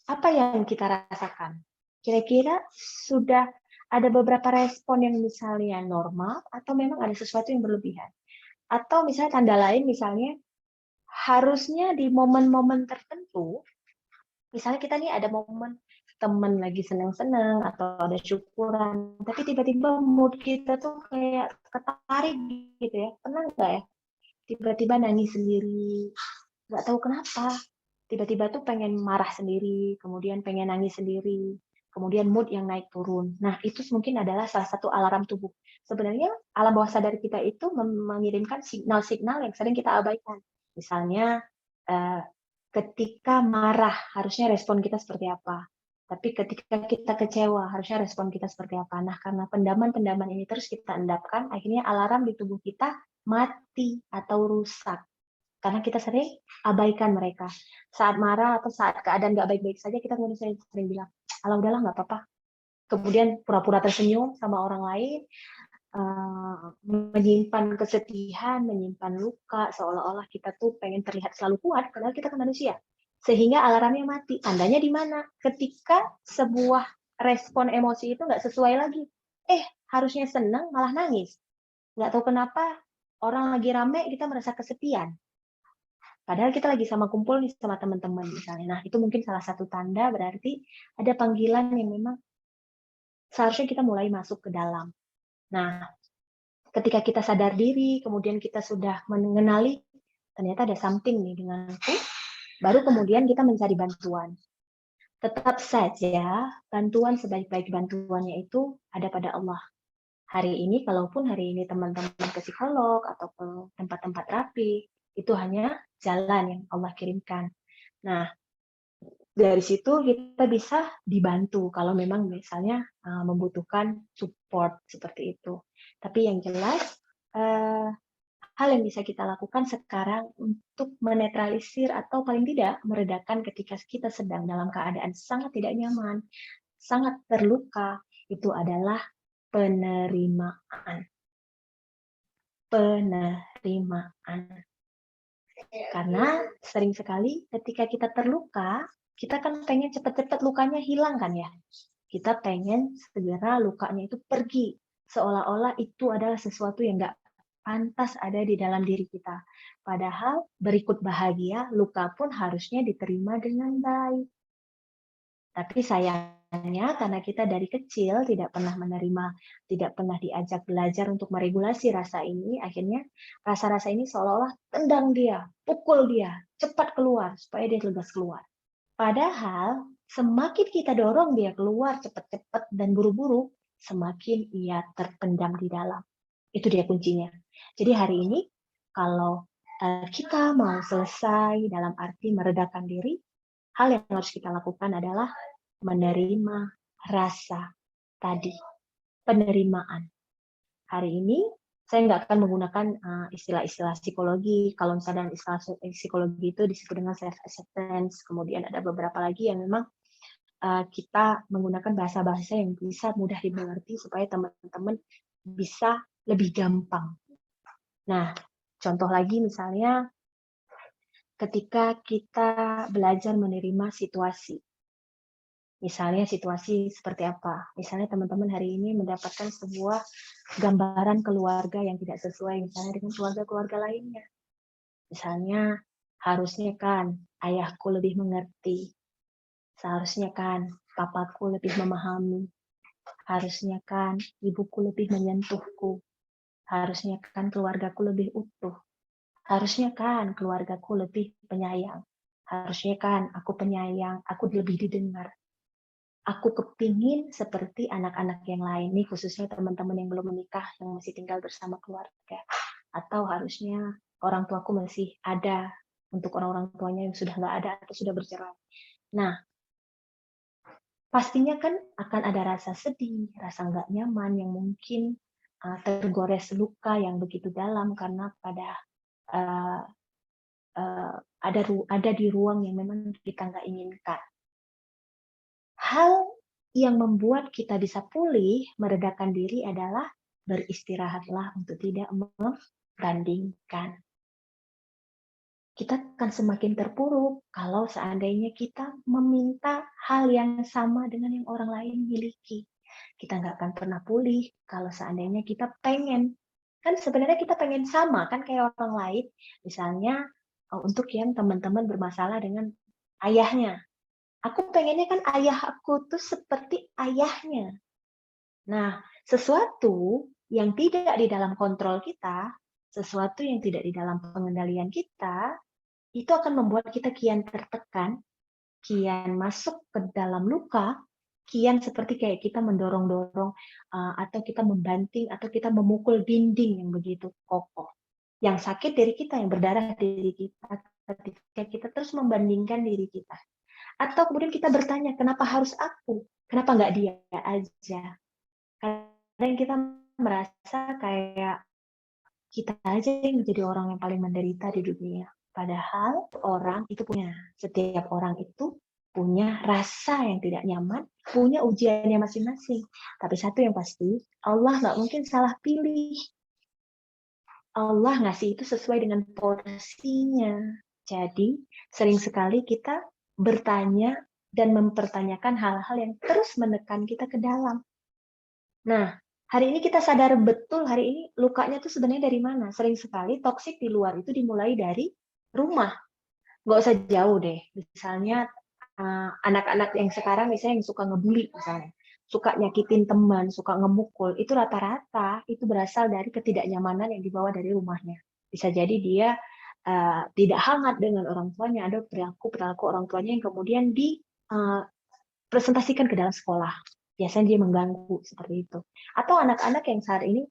apa yang kita rasakan? Kira-kira sudah ada beberapa respon yang misalnya normal atau memang ada sesuatu yang berlebihan? Atau misalnya tanda lain misalnya harusnya di momen-momen tertentu, misalnya kita nih ada momen teman lagi senang-senang atau ada syukuran, tapi tiba-tiba mood kita tuh kayak ketarik gitu ya, pernah nggak ya? Tiba-tiba nangis sendiri, nggak tahu kenapa. Tiba-tiba tuh pengen marah sendiri, kemudian pengen nangis sendiri, kemudian mood yang naik turun. Nah, itu mungkin adalah salah satu alarm tubuh. Sebenarnya alam bawah sadar kita itu mengirimkan signal-signal yang sering kita abaikan. Misalnya ketika marah harusnya respon kita seperti apa. Tapi ketika kita kecewa harusnya respon kita seperti apa. Nah, karena pendaman-pendaman ini terus kita endapkan, akhirnya alarm di tubuh kita mati atau rusak. Karena kita sering abaikan mereka. Saat marah atau saat keadaan nggak baik-baik saja, kita sering bilang, alah udahlah nggak apa-apa. Kemudian pura-pura tersenyum sama orang lain, menyimpan kesedihan, menyimpan luka, seolah-olah kita tuh pengen terlihat selalu kuat, padahal kita kan manusia. Sehingga alarmnya mati. Tandanya di mana? Ketika sebuah respon emosi itu nggak sesuai lagi. Harusnya senang, malah nangis. Nggak tahu kenapa, orang lagi rame, kita merasa kesepian. Padahal kita lagi sama kumpul nih sama teman-teman misalnya. Nah, itu mungkin salah satu tanda berarti ada panggilan yang memang seharusnya kita mulai masuk ke dalam. Nah, ketika kita sadar diri, kemudian kita sudah mengenali ternyata ada something nih denganku, baru kemudian kita mencari bantuan. Tetap saja bantuan sebaik-baik bantuannya itu ada pada Allah. Hari ini, kalaupun hari ini teman-teman ke psikolog atau ke tempat-tempat terapi, itu hanya jalan yang Allah kirimkan. Nah, dari situ kita bisa dibantu kalau memang misalnya membutuhkan support seperti itu. Tapi yang jelas, hal yang bisa kita lakukan sekarang untuk menetralisir atau paling tidak meredakan ketika kita sedang dalam keadaan sangat tidak nyaman, sangat terluka, itu adalah penerimaan. Penerimaan. Karena sering sekali ketika kita terluka, kita kan pengen cepat-cepat lukanya hilang kan ya. Kita pengen segera lukanya itu pergi, seolah-olah itu adalah sesuatu yang nggak pantas ada di dalam diri kita. Padahal berikut bahagia, luka pun harusnya diterima dengan baik. Tapi sayangnya karena kita dari kecil tidak pernah menerima, tidak pernah diajak belajar untuk meregulasi rasa ini, akhirnya rasa-rasa ini seolah-olah tendang dia, pukul dia, cepat keluar supaya dia legas keluar. Padahal semakin kita dorong dia keluar cepat-cepat dan buru-buru, semakin ia terpendam di dalam. Itu dia kuncinya. Jadi hari ini kalau kita mau selesai dalam arti meredakan diri, hal yang harus kita lakukan adalah menerima rasa tadi, penerimaan. Hari ini saya nggak akan menggunakan istilah-istilah psikologi. Kalau misalnya istilah psikologi itu disebut dengan self acceptance. Kemudian ada beberapa lagi yang memang kita menggunakan bahasa-bahasa yang bisa mudah dimengerti supaya teman-teman bisa lebih gampang. Nah, contoh lagi misalnya ketika kita belajar menerima situasi. Misalnya situasi seperti apa? Misalnya teman-teman hari ini mendapatkan sebuah gambaran keluarga yang tidak sesuai misalnya dengan keluarga-keluarga lainnya. Misalnya harusnya kan ayahku lebih mengerti. Seharusnya kan papaku lebih memahami. Harusnya kan ibuku lebih menyentuhku. Harusnya kan keluargaku lebih utuh. Harusnya kan keluargaku lebih penyayang. Harusnya kan aku penyayang, aku lebih didengar. Aku kepingin seperti anak-anak yang lain, nih khususnya teman-teman yang belum menikah, yang masih tinggal bersama keluarga. Atau harusnya orang tuaku masih ada untuk orang-orang tuanya yang sudah nggak ada atau sudah bercerai. Nah, pastinya kan akan ada rasa sedih, rasa nggak nyaman yang mungkin tergores luka yang begitu dalam karena pada uh, ada di ruang yang memang kita nggak inginkan. Hal yang membuat kita bisa pulih, meredakan diri adalah beristirahatlah untuk tidak membandingkan. Kita akan semakin terpuruk kalau seandainya kita meminta hal yang sama dengan yang orang lain miliki. Kita nggak akan pernah pulih kalau seandainya kita pengen. Kan sebenarnya kita pengen sama kan kayak orang lain. Misalnya untuk yang teman-teman bermasalah dengan ayahnya. Aku pengennya kan ayah aku tuh seperti ayahnya. Nah, sesuatu yang tidak di dalam kontrol kita, sesuatu yang tidak di dalam pengendalian kita, itu akan membuat kita kian tertekan, kian masuk ke dalam luka, kian seperti kayak kita mendorong-dorong, atau kita membanting, atau kita memukul dinding yang begitu kokoh. Yang sakit diri kita, yang berdarah diri kita, ketika kita terus membandingkan diri kita. Atau kemudian kita bertanya, kenapa harus aku? Kenapa nggak dia aja? Kadang kita merasa kayak kita aja yang menjadi orang yang paling menderita di dunia. Padahal setiap orang itu punya rasa yang tidak nyaman, punya ujiannya masing-masing. Tapi satu yang pasti, Allah nggak mungkin salah pilih. Allah ngasih itu sesuai dengan porsinya. Jadi, sering sekali kita bertanya dan mempertanyakan hal-hal yang terus menekan kita ke dalam. Nah, hari ini kita sadar betul hari ini lukanya tuh sebenarnya dari mana. Sering sekali toksik di luar itu dimulai dari rumah. Nggak usah jauh deh. Misalnya anak-anak yang sekarang misalnya yang suka ngebully misalnya. Suka nyakitin teman, suka ngemukul. Itu rata-rata itu berasal dari ketidaknyamanan yang dibawa dari rumahnya. Bisa jadi dia tidak hangat dengan orang tuanya, ada perilaku orang tuanya yang kemudian dipresentasikan ke dalam sekolah. Biasanya dia mengganggu seperti itu. Atau anak-anak yang saat ini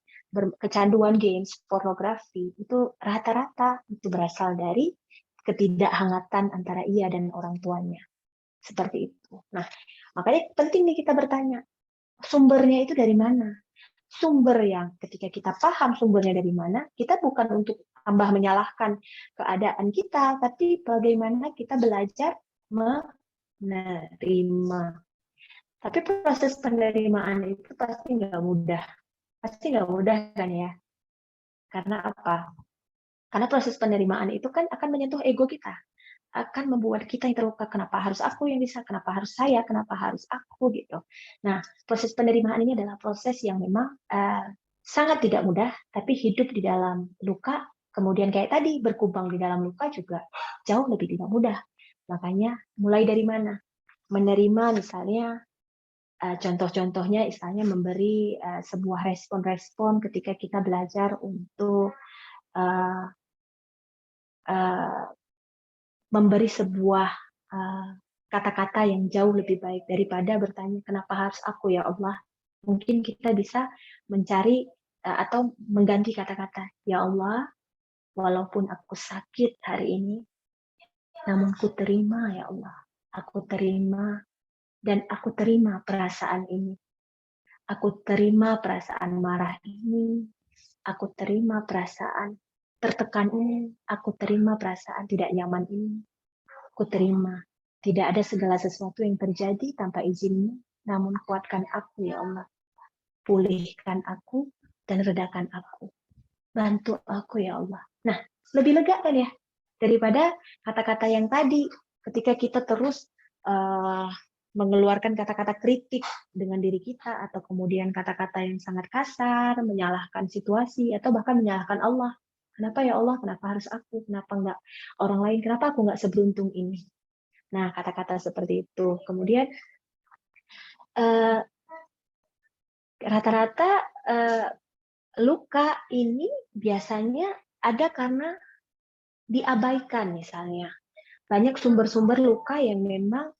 kecanduan games, pornografi, itu rata-rata itu berasal dari ketidakhangatan antara ia dan orang tuanya. Seperti itu. Nah, makanya penting nih kita bertanya, sumbernya itu dari mana? Sumber yang ketika kita paham sumbernya dari mana, kita bukan untuk tambah menyalahkan keadaan kita, tapi bagaimana kita belajar menerima. Tapi proses penerimaan itu pasti nggak mudah. Pasti nggak mudah kan ya? Karena apa? Karena proses penerimaan itu kan akan menyentuh ego kita. akan membuat kita yang terluka. Kenapa harus aku yang bisa? Kenapa harus saya? Kenapa harus aku gitu? Nah, proses penerimaan ini adalah proses yang memang sangat tidak mudah, tapi hidup di dalam luka, kemudian kayak tadi berkubang di dalam luka juga jauh lebih tidak mudah. Makanya mulai dari mana? Menerima misalnya contoh-contohnya istilahnya memberi sebuah respon-respon ketika kita belajar untuk memberi sebuah kata-kata yang jauh lebih baik daripada bertanya kenapa harus aku ya Allah. Mungkin kita bisa mencari atau mengganti kata-kata ya Allah, walaupun aku sakit hari ini, namun ku terima ya Allah. Aku terima dan aku terima perasaan ini. Aku terima perasaan marah ini. Aku terima perasaan tertekan ini. Aku terima perasaan tidak nyaman ini. Aku terima. Tidak ada segala sesuatu yang terjadi tanpa izinmu, namun kuatkan aku ya Allah. Pulihkan aku dan redakan aku. Bantu aku ya Allah. Nah, lebih lega kan ya? Daripada kata-kata yang tadi, ketika kita terus mengeluarkan kata-kata kritik dengan diri kita, atau kemudian kata-kata yang sangat kasar, menyalahkan situasi, atau bahkan menyalahkan Allah. Kenapa ya Allah? Kenapa harus aku? Kenapa enggak orang lain? Kenapa aku enggak seberuntung ini? Nah, kata-kata seperti itu. Kemudian rata-rata luka ini biasanya ada karena diabaikan misalnya. Banyak sumber-sumber luka yang memang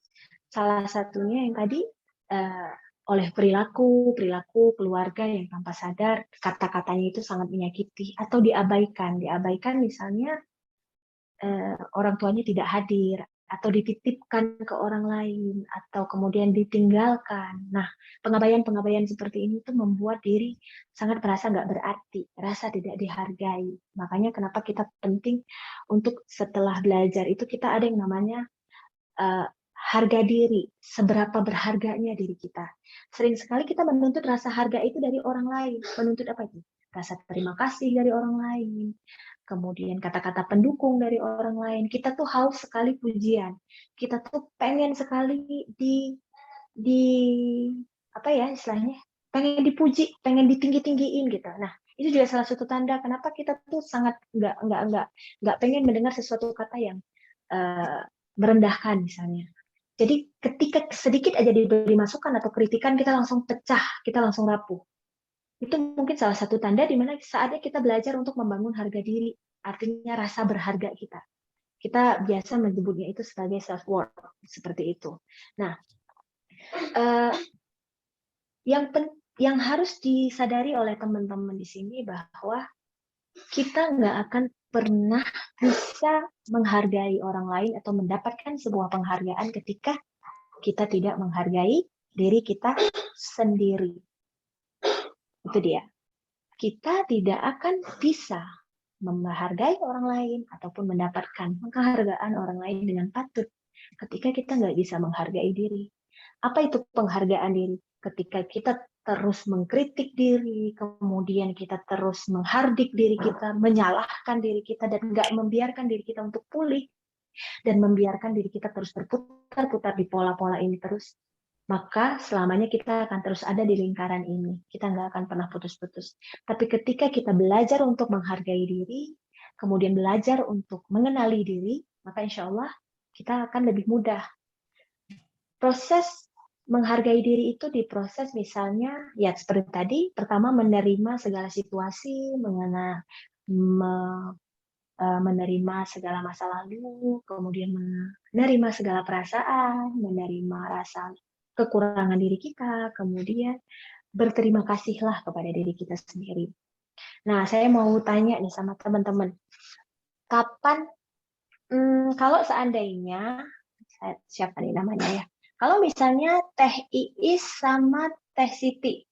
salah satunya yang tadi oleh perilaku keluarga yang tanpa sadar kata-katanya itu sangat menyakiti atau diabaikan. Diabaikan misalnya orang tuanya tidak hadir atau dititipkan ke orang lain atau kemudian ditinggalkan. Nah, pengabaian-pengabaian seperti ini tuh membuat diri sangat merasa nggak berarti, rasa tidak dihargai. Makanya kenapa kita penting untuk setelah belajar itu kita ada yang namanya harga diri, seberapa berharganya diri kita. Sering sekali kita menuntut rasa harga itu dari orang lain. Menuntut apa itu? Rasa terima kasih dari orang lain, kemudian kata-kata pendukung dari orang lain. Kita tuh haus sekali pujian. Kita tuh pengen sekali di apa ya istilahnya? Pengen dipuji, pengen ditinggi-tinggiin gitu. Nah, itu juga salah satu tanda kenapa kita tuh sangat nggak pengen mendengar sesuatu kata yang merendahkan misalnya. Jadi ketika sedikit aja diberi masukan atau kritikan, kita langsung pecah, kita langsung rapuh. Itu mungkin salah satu tanda di mana saatnya kita belajar untuk membangun harga diri, artinya rasa berharga kita. Kita biasa menyebutnya itu sebagai self-worth, seperti itu. Nah, yang harus disadari oleh teman-teman di sini bahwa kita nggak akan pernah bisa menghargai orang lain atau mendapatkan sebuah penghargaan ketika kita tidak menghargai diri kita sendiri. Itu dia. Kita tidak akan bisa menghargai orang lain ataupun mendapatkan penghargaan orang lain dengan patut ketika kita nggak bisa menghargai diri. Apa itu penghargaan diri? Ketika kita terus mengkritik diri, kemudian kita terus menghardik diri kita, menyalahkan diri kita, dan nggak membiarkan diri kita untuk pulih, dan membiarkan diri kita terus berputar-putar di pola-pola ini terus, maka selamanya kita akan terus ada di lingkaran ini. Kita nggak akan pernah putus-putus. Tapi ketika kita belajar untuk menghargai diri, kemudian belajar untuk mengenali diri, maka insya Allah kita akan lebih mudah. Proses menghargai diri itu diproses misalnya, ya seperti tadi, pertama menerima segala situasi, menerima segala masa lalu, kemudian menerima segala perasaan, menerima rasa kekurangan diri kita, kemudian berterima kasihlah kepada diri kita sendiri. Nah, saya mau tanya nih sama teman-teman, kapan, kalau seandainya, siapa nih namanya ya, kalau misalnya Teh Iis sama Teh Siti,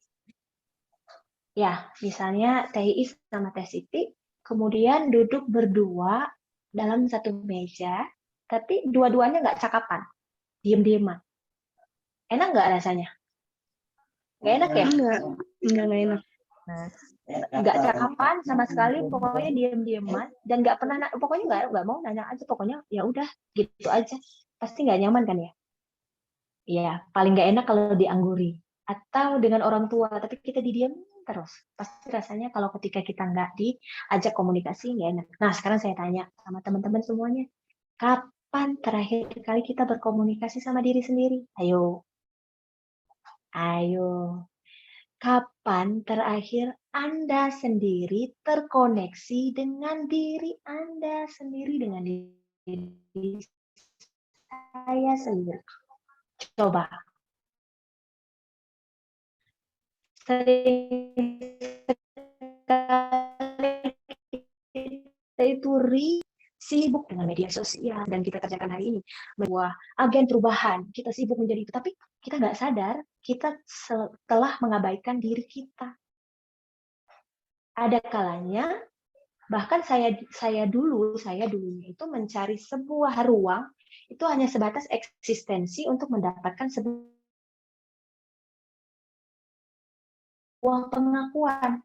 ya misalnya Teh Iis sama Teh Siti, kemudian duduk berdua dalam satu meja, tapi dua-duanya nggak cakapan, diem-dieman. Enak nggak rasanya? Nggak enak ya? Enggak enak. Nah, nggak cakapan sama sekali, pokoknya diem-dieman dan nggak pernah, pokoknya nggak mau nanya aja, pokoknya ya udah gitu aja, pasti nggak nyaman kan ya? Iya, paling nggak enak kalau diangguri atau dengan orang tua, tapi kita didiam terus. Pasti rasanya kalau ketika kita nggak diajak komunikasi nggak enak. Nah, sekarang saya tanya sama teman-teman semuanya, kapan terakhir kali kita berkomunikasi sama diri sendiri? Ayo, ayo. Kapan terakhir Anda sendiri terkoneksi dengan diri Anda sendiri, dengan diri saya sendiri? Coba. Sering sekali kita itu sibuk dengan media sosial dan kita kerjakan hari ini sebuah agen perubahan, kita sibuk menjadi itu, tapi kita nggak sadar kita telah mengabaikan diri kita. Ada kalanya bahkan saya dulunya itu mencari sebuah ruang itu hanya sebatas eksistensi untuk mendapatkan sebuah pengakuan.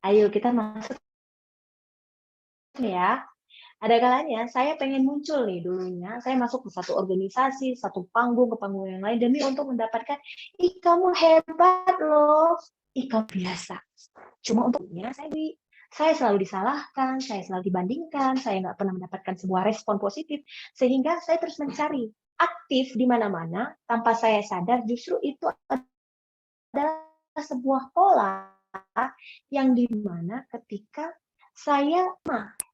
Ayo kita masuk ya. Ada kalanya saya pengen muncul nih dulunya, saya masuk ke satu organisasi, satu panggung ke panggung yang lain demi untuk mendapatkan, ih kamu hebat loh, ih kamu biasa. Cuma untuknya saya selalu disalahkan, saya selalu dibandingkan, saya nggak pernah mendapatkan sebuah respon positif, sehingga saya terus mencari aktif di mana-mana tanpa saya sadar justru itu adalah sebuah pola yang dimana ketika saya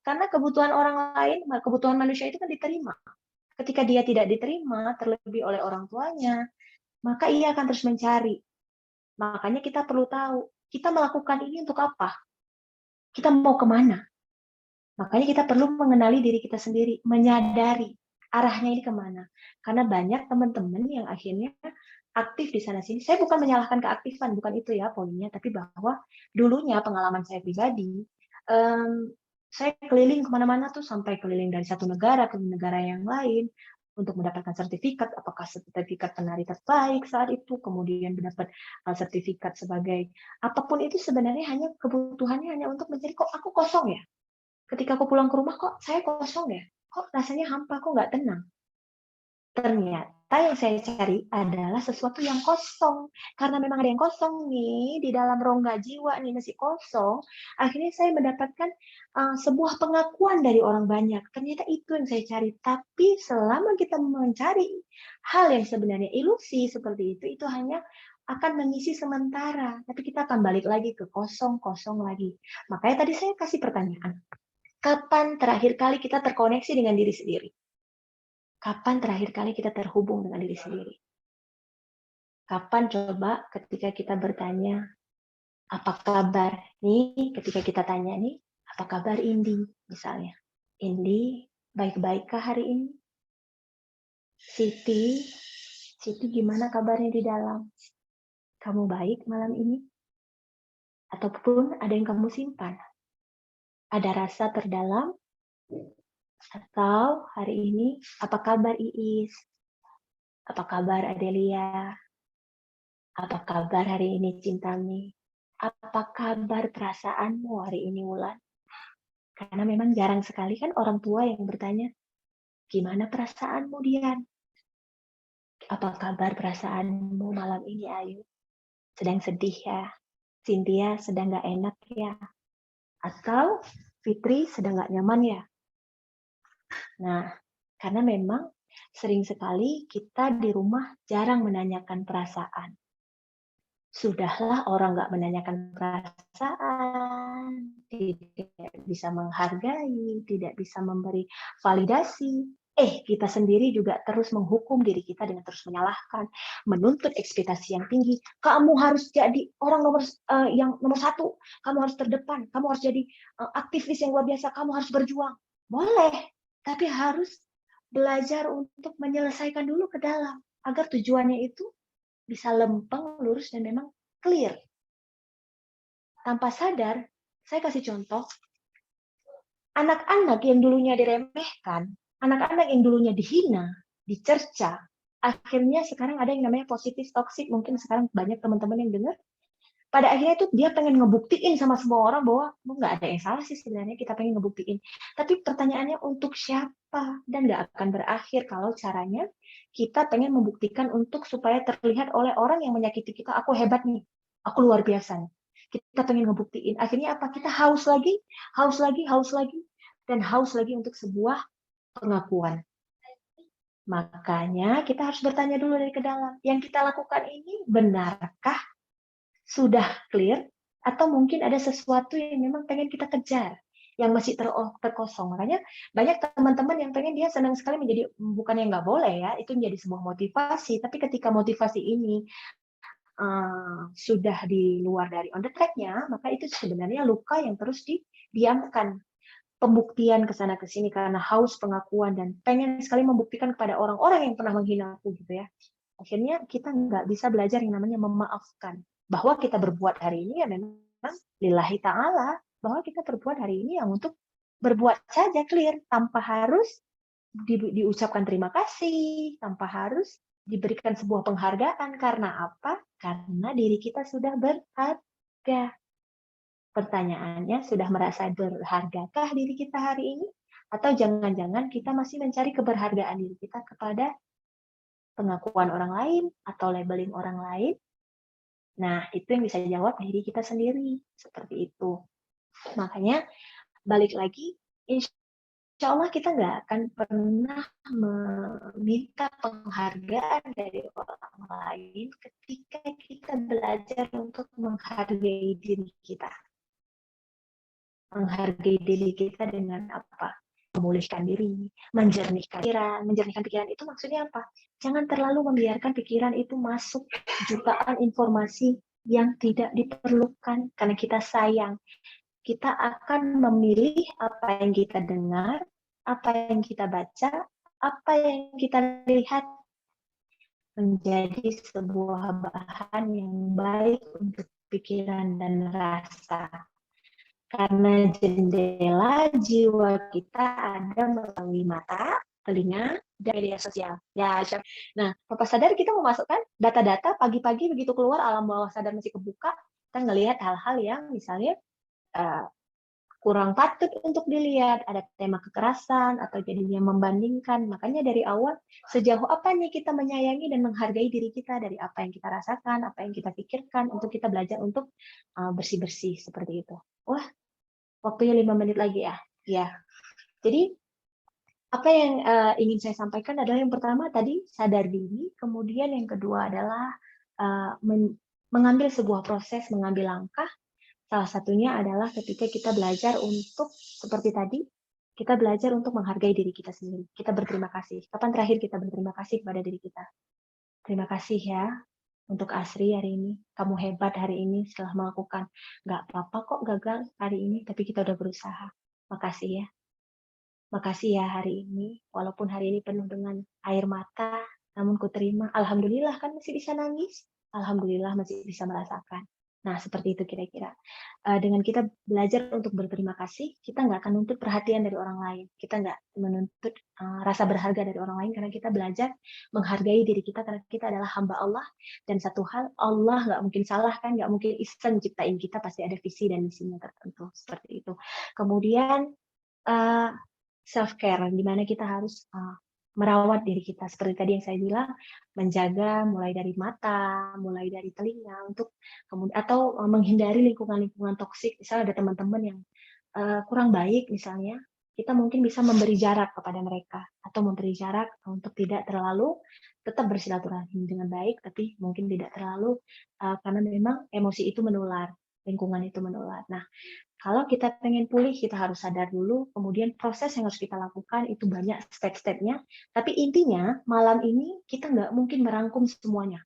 karena kebutuhan orang lain, kebutuhan manusia itu kan diterima. Ketika dia tidak diterima, terlebih oleh orang tuanya, maka ia akan terus mencari. Makanya kita perlu tahu, kita melakukan ini untuk apa? Kita mau kemana? Makanya kita perlu mengenali diri kita sendiri, menyadari arahnya ini kemana. Karena banyak teman-teman yang akhirnya aktif di sana-sini. Saya bukan menyalahkan keaktifan, bukan itu ya poinnya, tapi bahwa dulunya pengalaman saya pribadi, saya keliling kemana-mana tuh, sampai keliling dari satu negara ke negara yang lain untuk mendapatkan sertifikat, apakah sertifikat penari terbaik saat itu, kemudian mendapat sertifikat sebagai apapun itu, sebenarnya hanya kebutuhannya hanya untuk mencari, kok aku kosong ya? Ketika aku pulang ke rumah, kok saya kosong ya? Kok rasanya hampa, kok nggak tenang? Ternyata yang saya cari adalah sesuatu yang kosong. Karena memang ada yang kosong nih, di dalam rongga jiwa nih masih kosong, akhirnya saya mendapatkan sebuah pengakuan dari orang banyak. Ternyata itu yang saya cari. Tapi selama kita mencari hal yang sebenarnya ilusi seperti itu hanya akan mengisi sementara. Tapi kita akan balik lagi ke kosong-kosong lagi. Makanya tadi saya kasih pertanyaan. Kapan terakhir kali kita terkoneksi dengan diri sendiri? Kapan terakhir kali kita terhubung dengan diri sendiri? Kapan coba ketika kita bertanya, apa kabar? Nih, ketika kita tanya nih, apa kabar Indi? Misalnya, Indi, baik-baikkah hari ini? Siti gimana kabarnya di dalam? Kamu baik malam ini? Ataupun ada yang kamu simpan? Ada rasa terdalam? Atau hari ini, apa kabar Iis? Apa kabar Adelia? Apa kabar hari ini Cintami? Apa kabar perasaanmu hari ini Wulan? Karena memang jarang sekali kan orang tua yang bertanya, gimana perasaanmu Dian? Apa kabar perasaanmu malam ini Ayu? Sedang sedih ya? Cynthia sedang gak enak ya? Atau Fitri sedang gak nyaman ya? Nah, karena memang sering sekali kita di rumah jarang menanyakan perasaan. Sudahlah orang nggak menanyakan perasaan, tidak bisa menghargai, tidak bisa memberi validasi. Kita sendiri juga terus menghukum diri kita dengan terus menyalahkan, menuntut ekspektasi yang tinggi. Kamu harus jadi orang yang nomor satu, kamu harus terdepan, kamu harus jadi aktivis yang luar biasa, kamu harus berjuang. Boleh, tapi harus belajar untuk menyelesaikan dulu ke dalam, agar tujuannya itu bisa lempeng, lurus, dan memang clear. Tanpa sadar, saya kasih contoh, anak-anak yang dulunya diremehkan, anak-anak yang dulunya dihina, dicerca, akhirnya sekarang ada yang namanya positif toxic, mungkin sekarang banyak teman-teman yang dengar, pada akhirnya itu dia pengen ngebuktiin sama semua orang bahwa nggak ada yang salah sih sebenarnya, kita pengen ngebuktiin. Tapi pertanyaannya untuk siapa? Dan nggak akan berakhir kalau caranya kita pengen membuktikan untuk supaya terlihat oleh orang yang menyakiti kita, aku hebat nih, aku luar biasa nih. Kita pengen ngebuktiin. Akhirnya apa? Kita haus lagi, haus lagi, haus lagi, dan haus lagi untuk sebuah pengakuan. Makanya kita harus bertanya dulu dari ke dalam, yang kita lakukan ini benarkah? Sudah clear? Atau mungkin ada sesuatu yang memang pengen kita kejar, yang masih terkosong. Makanya banyak teman-teman yang pengen, dia senang sekali menjadi, bukan yang nggak boleh ya, itu menjadi sebuah motivasi. Tapi ketika motivasi ini sudah di luar dari on the track-nya, maka itu sebenarnya luka yang terus didiamkan. Pembuktian ke sana ke sini karena haus pengakuan dan pengen sekali membuktikan kepada orang-orang yang pernah menghina aku gitu ya. Akhirnya kita nggak bisa belajar yang namanya memaafkan. Bahwa kita berbuat hari ini ya memang lillahi ta'ala. Bahwa kita berbuat hari ini yang untuk berbuat saja, clear. Tanpa harus diucapkan terima kasih, tanpa harus diberikan sebuah penghargaan. Karena apa? Karena diri kita sudah berharga. Pertanyaannya, sudah merasa berhargakah diri kita hari ini? Atau jangan-jangan kita masih mencari keberhargaan diri kita kepada pengakuan orang lain atau labeling orang lain? Nah, itu yang bisa jawab diri kita sendiri. Seperti itu. Makanya, balik lagi, insya Allah kita nggak akan pernah meminta penghargaan dari orang lain ketika kita belajar untuk menghargai diri kita. Menghargai diri kita dengan apa? Memulihkan diri, menjernihkan pikiran itu maksudnya apa? Jangan terlalu membiarkan pikiran itu masuk jutaan informasi yang tidak diperlukan karena kita sayang. Kita akan memilih apa yang kita dengar, apa yang kita baca, apa yang kita lihat menjadi sebuah bahan yang baik untuk pikiran dan rasa. Karena jendela jiwa kita ada melalui mata, telinga, dan media sosial. Ya, nah, Papa sadar kita memasukkan data-data pagi-pagi begitu keluar alam bawah sadar masih kebuka, kita ngelihat hal-hal yang misalnya kurang patut untuk dilihat, ada tema kekerasan atau jadinya membandingkan. Makanya dari awal, sejauh apa nih kita menyayangi dan menghargai diri kita dari apa yang kita rasakan, apa yang kita pikirkan, untuk kita belajar untuk bersih-bersih seperti itu. Wah, waktunya 5 menit lagi ya. Ya. Jadi apa yang ingin saya sampaikan adalah yang pertama tadi sadar diri, kemudian yang kedua adalah mengambil sebuah proses, mengambil langkah. Salah satunya adalah ketika kita belajar untuk seperti tadi, kita belajar untuk menghargai diri kita sendiri. Kita berterima kasih. Kapan terakhir kita berterima kasih kepada diri kita? Terima kasih ya untuk Asri hari ini. Kamu hebat hari ini setelah melakukan. Nggak apa-apa kok gagal hari ini, tapi kita udah berusaha. Makasih ya. Makasih ya hari ini. Walaupun hari ini penuh dengan air mata, namun ku terima. Alhamdulillah kan masih bisa nangis. Alhamdulillah masih bisa merasakan. Nah, seperti itu kira-kira. Dengan kita belajar untuk berterima kasih, kita nggak akan nuntut perhatian dari orang lain. Kita nggak menuntut rasa berharga dari orang lain, karena kita belajar menghargai diri kita, karena kita adalah hamba Allah. Dan satu hal, Allah nggak mungkin salah kan, nggak mungkin iseng ciptain kita, pasti ada visi dan misinya tertentu. Seperti itu. Kemudian, self-care, di mana kita harus merawat diri kita. Seperti tadi yang saya bilang, menjaga mulai dari mata, mulai dari telinga, untuk kemudian atau menghindari lingkungan-lingkungan toksik. Misalnya ada teman-teman yang kurang baik misalnya, kita mungkin bisa memberi jarak kepada mereka, atau memberi jarak untuk tidak terlalu tetap bersilaturahmi dengan baik, tapi mungkin tidak terlalu karena memang emosi itu menular, lingkungan itu menular. Nah, kalau kita pengen pulih, kita harus sadar dulu, kemudian proses yang harus kita lakukan itu banyak step-stepnya, tapi intinya malam ini kita nggak mungkin merangkum semuanya,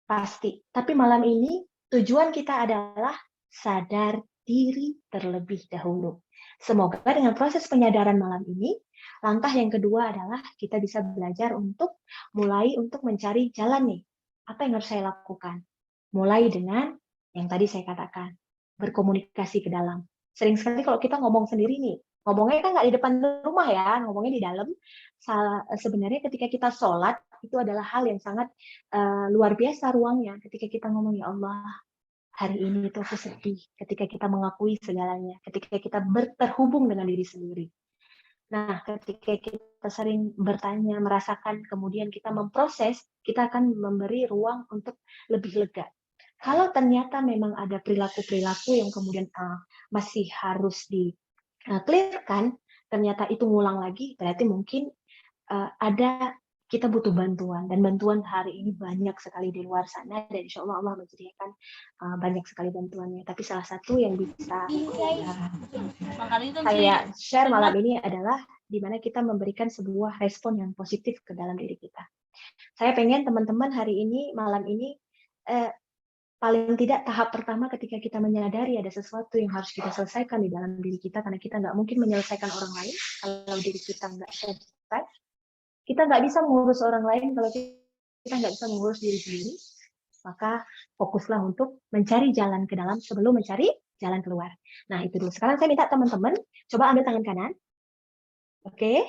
pasti. Tapi malam ini tujuan kita adalah sadar diri terlebih dahulu. Semoga dengan proses penyadaran malam ini, langkah yang kedua adalah kita bisa belajar untuk mulai untuk mencari jalan nih. Apa yang harus saya lakukan? Mulai dengan yang tadi saya katakan, berkomunikasi ke dalam. Sering sekali kalau kita ngomong sendiri nih, ngomongnya kan nggak di depan rumah ya, ngomongnya di dalam. Sebenarnya ketika kita sholat, itu adalah hal yang sangat luar biasa ruangnya. Ketika kita ngomong, ya Allah, hari ini itu aku sedih, ketika kita mengakui segalanya, ketika kita terhubung dengan diri sendiri. Nah, ketika kita sering bertanya, merasakan, kemudian kita memproses, kita akan memberi ruang untuk lebih lega. Kalau ternyata memang ada perilaku-perilaku yang kemudian masih harus di-clearkan, ternyata itu ngulang lagi, berarti mungkin ada kita butuh bantuan, dan bantuan hari ini banyak sekali di luar sana, dan insya Allah Allah menyediakan banyak sekali bantuannya. Tapi salah satu yang bisa saya share malam ini adalah di mana kita memberikan sebuah respon yang positif ke dalam diri kita. Saya pengen teman-teman hari ini, malam ini, paling tidak tahap pertama ketika kita menyadari ada sesuatu yang harus kita selesaikan di dalam diri kita, karena kita nggak mungkin menyelesaikan orang lain kalau diri kita nggak selesai. Kita nggak bisa mengurus orang lain kalau kita nggak bisa mengurus diri sendiri. Maka fokuslah untuk mencari jalan ke dalam sebelum mencari jalan keluar. Nah, itu dulu. Sekarang saya minta teman-teman coba ambil tangan kanan. Oke,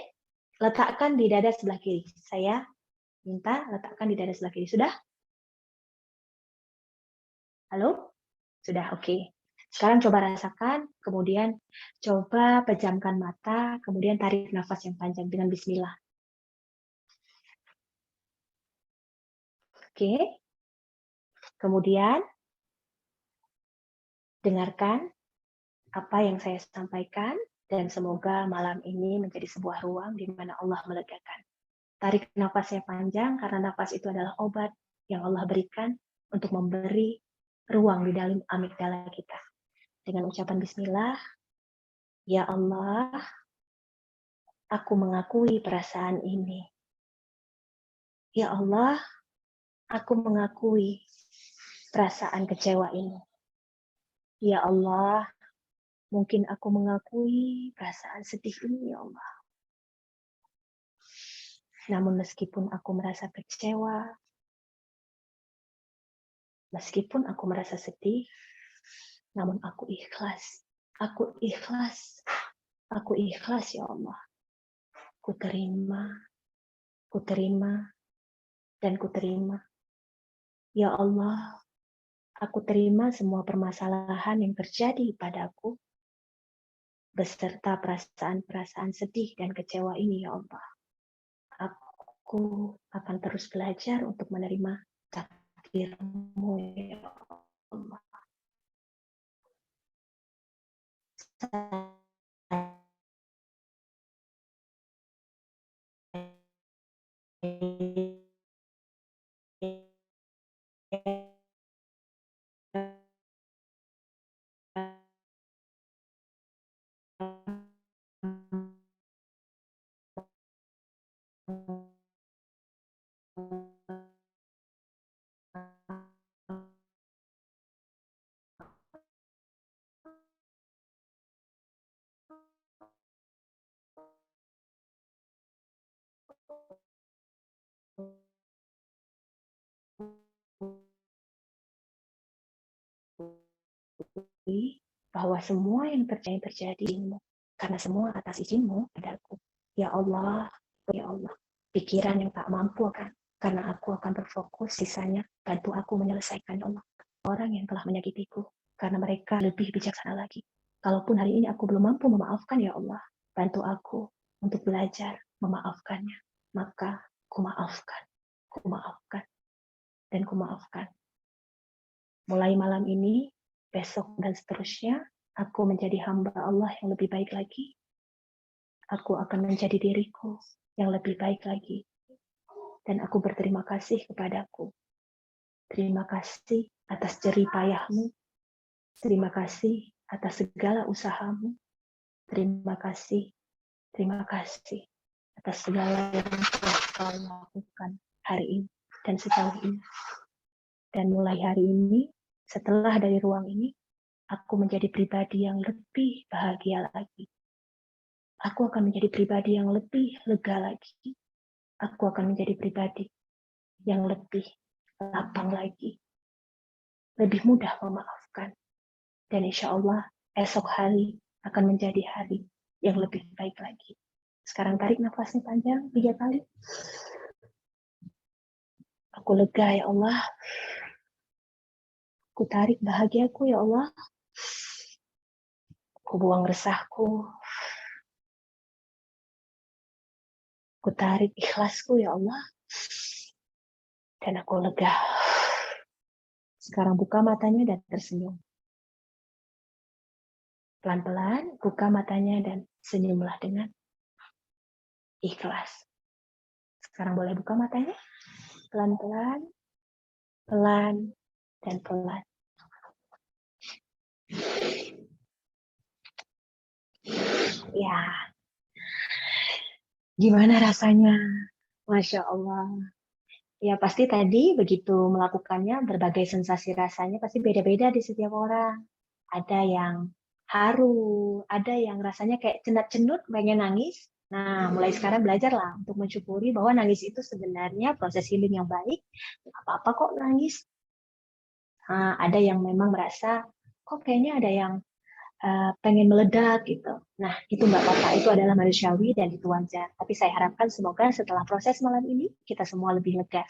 letakkan di dada sebelah kiri. Saya minta letakkan di dada sebelah kiri. Sudah? Halo? Sudah, oke. Sekarang coba rasakan, kemudian coba pejamkan mata, kemudian tarik nafas yang panjang dengan bismillah. Oke. Kemudian dengarkan apa yang saya sampaikan, dan semoga malam ini menjadi sebuah ruang di mana Allah melegakan. Tarik nafas yang panjang, karena nafas itu adalah obat yang Allah berikan untuk memberi ruang di dalam amigdala kita. Dengan ucapan bismillah, ya Allah, aku mengakui perasaan ini. Ya Allah, aku mengakui perasaan kecewa ini. Ya Allah, mungkin aku mengakui perasaan sedih ini, ya Allah. Namun meskipun aku merasa kecewa, meskipun aku merasa sedih, namun aku ikhlas. Aku ikhlas. Aku ikhlas, ya Allah. Ku terima, dan ku terima. Ya Allah, aku terima semua permasalahan yang terjadi padaku, beserta perasaan-perasaan sedih dan kecewa ini, ya Allah. Aku akan terus belajar untuk menerima takdir-Mu, ya Allah. Bahwa semua yang terjadi karena semua atas izin-Mu padaku. Ya Allah, ya Allah, pikiran yang tak mampu kan, karena aku akan berfokus, sisanya bantu aku menyelesaikan, ya Allah. Orang yang telah menyakitiku, karena mereka lebih bijaksana lagi. Kalaupun hari ini aku belum mampu memaafkan, ya Allah, bantu aku untuk belajar memaafkannya. Maka kumaafkan, dan kumaafkan. Mulai malam ini, besok dan seterusnya, aku menjadi hamba Allah yang lebih baik lagi. Aku akan menjadi diriku yang lebih baik lagi. Dan aku berterima kasih kepadaku. Terima kasih atas jerih payahmu. Terima kasih atas segala usahamu. Terima kasih atas segala yang telah kau lakukan hari ini dan sejauh ini. Dan mulai hari ini, setelah dari ruang ini, aku menjadi pribadi yang lebih bahagia lagi. Aku akan menjadi pribadi yang lebih lega lagi. Aku akan menjadi pribadi yang lebih lapang lagi. Lebih mudah memaafkan. Dan insya Allah esok hari akan menjadi hari yang lebih baik lagi. Sekarang tarik nafasnya panjang 3 kali. Aku lega, ya Allah. Ku tarik bahagiaku ya Allah. Ku buang resahku. Ku tarik ikhlasku ya Allah. Dan aku lega. Sekarang buka matanya dan tersenyum. Pelan-pelan buka matanya dan senyumlah dengan ikhlas. Sekarang boleh buka matanya. Pelan-pelan, pelan, dan pelan. Ya, gimana rasanya? Masya Allah. Ya pasti tadi begitu melakukannya berbagai sensasi rasanya pasti beda-beda di setiap orang. Ada yang haru, ada yang rasanya kayak cenat-cenut pengen nangis. Nah, mulai sekarang belajarlah untuk mensyukuri bahwa nangis itu sebenarnya proses healing yang baik. Nggak apa-apa kok nangis. Nah, ada yang memang merasa kok kayaknya ada yang pengen meledak gitu. Nah, itu nggak apa-apa. Itu adalah manusiawi dan itu wajar. Tapi saya harapkan semoga setelah proses malam ini, kita semua lebih lega.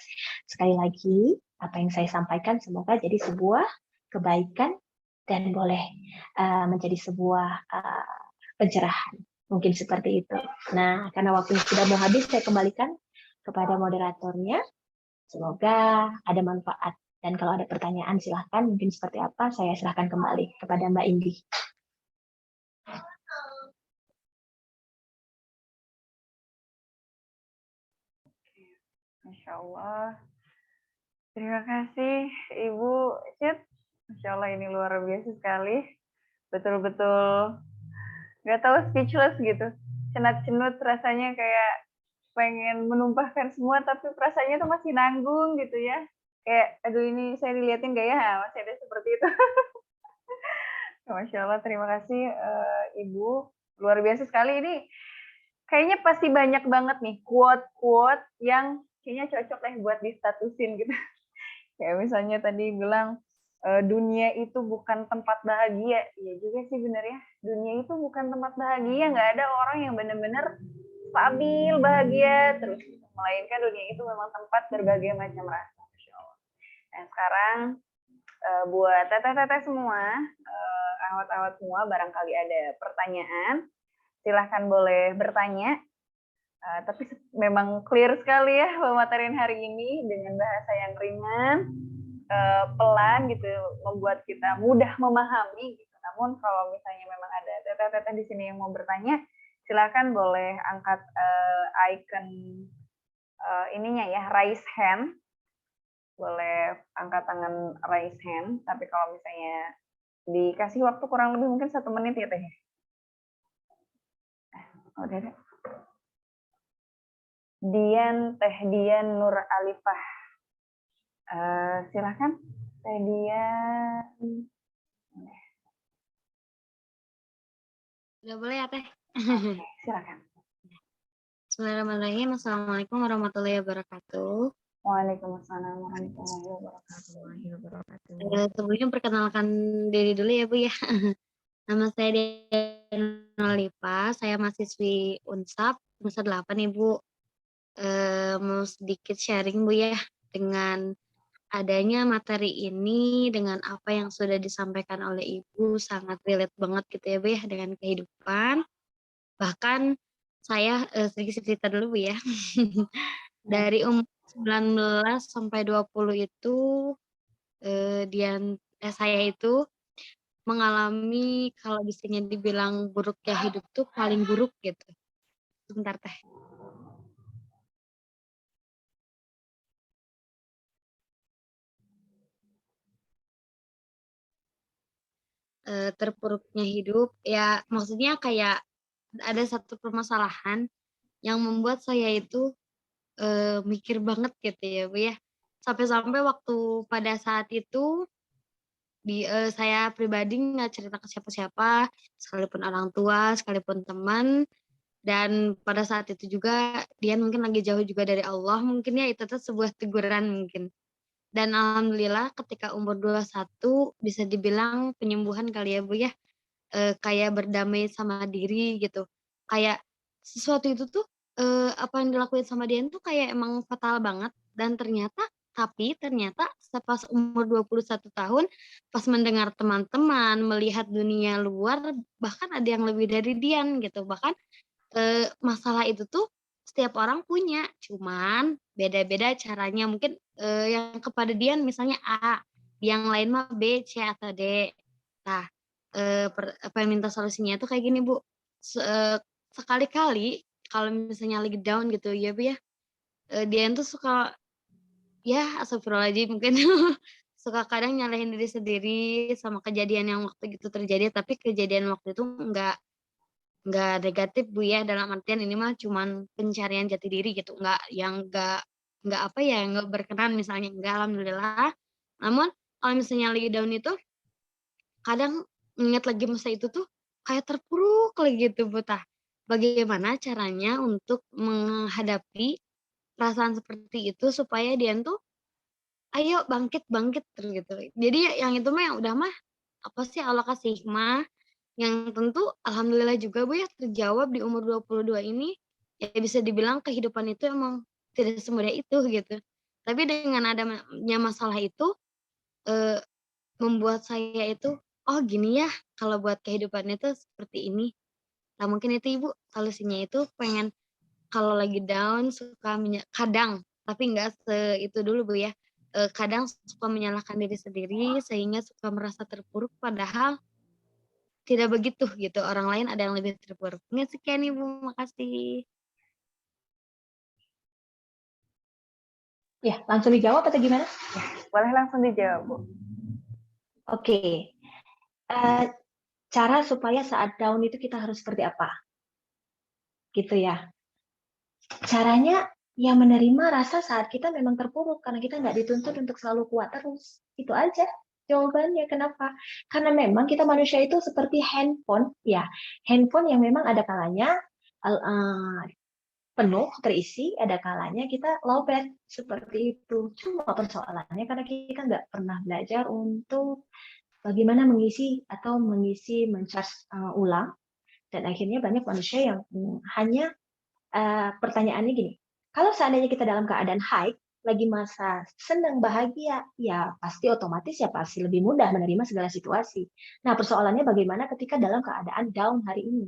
Sekali lagi, apa yang saya sampaikan semoga jadi sebuah kebaikan dan boleh menjadi sebuah pencerahan. Mungkin seperti itu. Nah, karena waktunya sudah mau habis, saya kembalikan kepada moderatornya. Semoga ada manfaat. Dan kalau ada pertanyaan, silahkan. Mungkin seperti apa, saya silahkan kembali kepada Mbak Indi. Masya Allah. Terima kasih Ibu Cid. Masya Allah ini luar biasa sekali. Betul-betul nggak tahu speechless gitu. Cenat-cenut rasanya kayak pengen menumpahkan semua tapi perasaannya tuh masih nanggung gitu ya. Kayak aduh ini saya diliatin gak ya? Masih ada seperti itu. Masya Allah, terima kasih Ibu. Luar biasa sekali ini. Kayaknya pasti banyak banget nih quote-quote yang kayaknya cocok deh buat distatusin gitu. Kayak misalnya tadi bilang dunia itu bukan tempat bahagia. Iya juga sih bener ya. Dunia itu bukan tempat bahagia. Nggak ada orang yang benar-benar stabil bahagia terus. Melainkan dunia itu memang tempat berbagai macam rasa. Masya Allah. Nah sekarang buat teteh-teteh semua, awat-awat semua, barangkali ada pertanyaan, silahkan boleh bertanya. Tapi memang clear sekali ya pematerian hari ini dengan bahasa yang ringan, pelan gitu, membuat kita mudah memahami. Gitu. Namun kalau misalnya memang ada teteh-teteh di sini yang mau bertanya, silahkan boleh angkat icon ininya ya, raise hand. Boleh angkat tangan raise hand. Tapi kalau misalnya dikasih waktu kurang lebih mungkin 1 menit ya teh. Udah deh. Teh Dian Nur Alifah. Silahkan Teh Dian. Udah boleh ya Teh? Oke, silakan. Bismillahirrahmanirrahim. Assalamualaikum warahmatullahi wabarakatuh. Waalaikumsalam warahmatullahi wabarakatuh. Sebelumnya perkenalkan diri dulu ya Bu ya. Nama saya Dian Nolipa, saya mahasiswi Unsap semester 8 Ibu. Mau sedikit sharing Bu ya dengan adanya materi ini dengan apa yang sudah disampaikan oleh Ibu sangat relate banget gitu ya Bu ya dengan kehidupan. Bahkan saya sedikit cerita dulu Bu ya. Dari umur 19 sampai 20 itu saya itu mengalami kalau misalnya dibilang buruknya hidup tuh paling buruk gitu. Sebentar Teh. Terpuruknya hidup ya maksudnya kayak ada satu permasalahan yang membuat saya itu mikir banget gitu ya Bu ya. Sampai-sampai waktu pada saat itu saya pribadi nggak cerita ke siapa-siapa, sekalipun orang tua, sekalipun teman, dan pada saat itu juga dia mungkin lagi jauh juga dari Allah, mungkin ya itu tuh sebuah teguran mungkin. Dan alhamdulillah ketika umur 21 bisa dibilang penyembuhan kali ya Bu ya, kayak berdamai sama diri gitu. Kayak sesuatu itu tuh, apa yang dilakuin sama dia tuh kayak emang fatal banget dan ternyata Tapi ternyata pas umur 21 tahun, pas mendengar teman-teman, melihat dunia luar, bahkan ada yang lebih dari Dian gitu. Bahkan, masalah itu tuh setiap orang punya, cuman beda-beda caranya. Mungkin, yang kepada Dian misalnya A, yang lain mah B, C, atau D. Nah, apa yang minta solusinya tuh kayak gini, Bu, sekali-kali kalau misalnya lagi down gitu ya, Bu, ya, Dian tuh suka ya, astagfirullahaladzim mungkin suka kadang nyalahin diri sendiri sama kejadian yang waktu itu terjadi, tapi kejadian waktu itu enggak negatif, Bu, ya, dalam artian ini mah cuman pencarian jati diri gitu, enggak apa ya, enggak berkenan misalnya, enggak, alhamdulillah. Namun kalau misalnya lagi down itu, kadang ingat lagi masa itu tuh kayak terpuruk lagi gitu, Bu, bagaimana caranya untuk menghadapi perasaan seperti itu supaya Dian tuh ayo bangkit bangkit gitu. Jadi yang itu mah yang udah mah, apa sih Allah kasih hikmah, yang tentu alhamdulillah juga Bu ya terjawab di umur 22 ini, ya bisa dibilang kehidupan itu emang tidak semudah itu gitu. Tapi dengan adanya masalah itu, eee, membuat saya itu, "Oh gini ya kalau buat kehidupan itu seperti ini." Nah mungkin itu Ibu solusinya itu pengen kalau lagi down suka kadang, tapi nggak itu dulu Bu ya, kadang suka menyalahkan diri sendiri sehingga suka merasa terpuruk padahal tidak begitu gitu, orang lain ada yang lebih terpuruk. Nggak sekian Ibu, makasih. Ya, langsung dijawab atau gimana? Boleh langsung dijawab, Bu. Oke. Cara supaya saat down itu kita harus seperti apa? Gitu ya. Caranya ya menerima rasa saat kita memang terpuruk karena kita nggak dituntut untuk selalu kuat terus. Itu aja jawabannya. Kenapa? Karena memang kita manusia itu seperti handphone, ya. Handphone yang memang ada kalanya penuh terisi, ada kalanya kita lowbat seperti itu. Cuma persoalannya karena kita nggak pernah belajar untuk bagaimana mengisi atau mencharge ulang, dan akhirnya banyak manusia yang hanya pertanyaannya gini, kalau seandainya kita dalam keadaan high, lagi masa senang, bahagia, ya pasti otomatis ya pasti lebih mudah menerima segala situasi. Nah, persoalannya bagaimana ketika dalam keadaan down hari ini?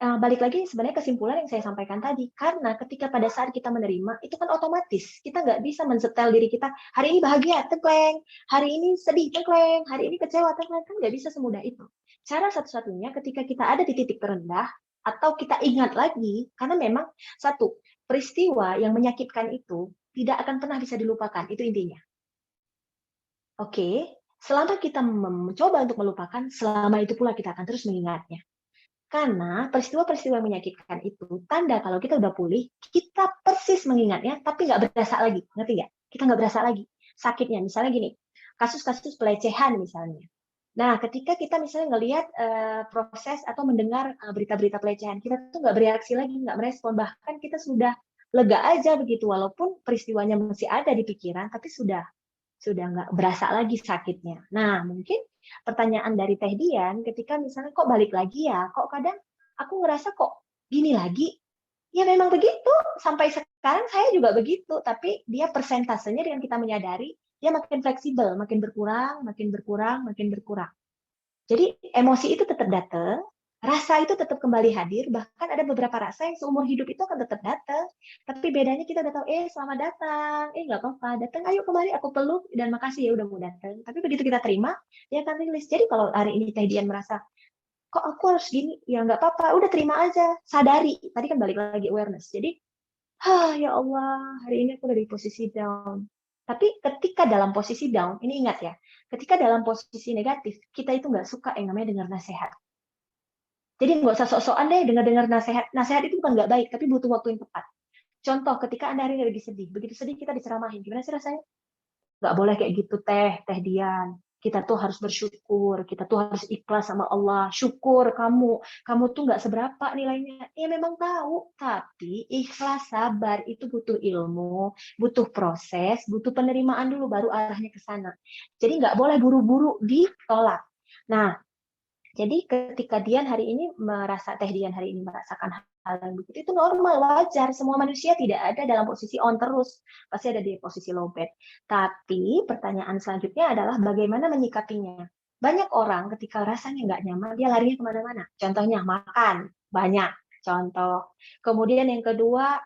Balik lagi sebenarnya kesimpulan yang saya sampaikan tadi, karena ketika pada saat kita menerima, itu kan otomatis, kita nggak bisa mensetel diri kita, hari ini bahagia, tengkleng, hari ini sedih, tengkleng, hari ini kecewa, tengkleng, kan nggak bisa semudah itu. Cara satu-satunya ketika kita ada di titik terendah, atau kita ingat lagi, karena memang satu, peristiwa yang menyakitkan itu tidak akan pernah bisa dilupakan, itu intinya. Oke, selama kita mencoba untuk melupakan, selama itu pula kita akan terus mengingatnya. Karena peristiwa-peristiwa yang menyakitkan itu, tanda kalau kita udah pulih, kita persis mengingatnya, tapi nggak berasa lagi. Ngerti nggak? Kita nggak berasa lagi sakitnya. Misalnya gini, kasus-kasus pelecehan misalnya. Nah, ketika kita misalnya ngelihat proses atau mendengar berita-berita pelecehan, kita tuh nggak bereaksi lagi, nggak merespon. Bahkan kita sudah lega aja begitu, walaupun peristiwanya masih ada di pikiran, tapi sudah nggak berasa lagi sakitnya. Nah, mungkin pertanyaan dari Teh Dian ketika misalnya kok balik lagi ya, kok kadang aku ngerasa kok gini lagi. Ya memang begitu, sampai sekarang saya juga begitu, tapi dia persentasenya dengan kita menyadari, dia makin fleksibel, makin berkurang, makin berkurang, makin berkurang. Jadi emosi itu tetap datang, rasa itu tetap kembali hadir, bahkan ada beberapa rasa yang seumur hidup itu akan tetap datang. Tapi bedanya kita udah tahu, selamat datang, nggak apa-apa, datang, ayo kembali, aku peluk, dan makasih ya udah mau datang. Tapi begitu kita terima, dia akan rilis. Jadi kalau hari ini Teh Dian merasa, kok aku harus gini, ya nggak apa-apa, udah terima aja, sadari. Tadi kan balik lagi awareness. Jadi, ya Allah, hari ini aku udah di posisi down. Tapi ketika dalam posisi down, ini ingat ya, ketika dalam posisi negatif, kita itu nggak suka yang namanya dengar nasihat. Jadi nggak usah sok-sokan deh dengar-dengar nasihat. Nasihat itu bukan nggak baik, tapi butuh waktu yang tepat. Contoh, ketika Anda hari ini lagi sedih, begitu sedih kita diceramahin, gimana sih rasanya? Nggak boleh kayak gitu, Teh Dian. Kita tuh harus bersyukur, kita tuh harus ikhlas sama Allah. Syukur kamu tuh nggak seberapa nilainya. Ya memang tahu, tapi ikhlas, sabar, itu butuh ilmu, butuh proses, butuh penerimaan dulu, baru arahnya ke sana. Jadi nggak boleh buru-buru ditolak. Nah, Jadi ketika Dian hari ini Teh Dian hari ini merasakan hal yang begitu, itu normal, wajar. Semua manusia tidak ada dalam posisi on terus, pasti ada di posisi low bed. Tapi pertanyaan selanjutnya adalah bagaimana menyikapinya. Banyak orang ketika rasanya nggak nyaman, dia larinya kemana-mana. Contohnya makan, banyak contoh. Kemudian yang kedua,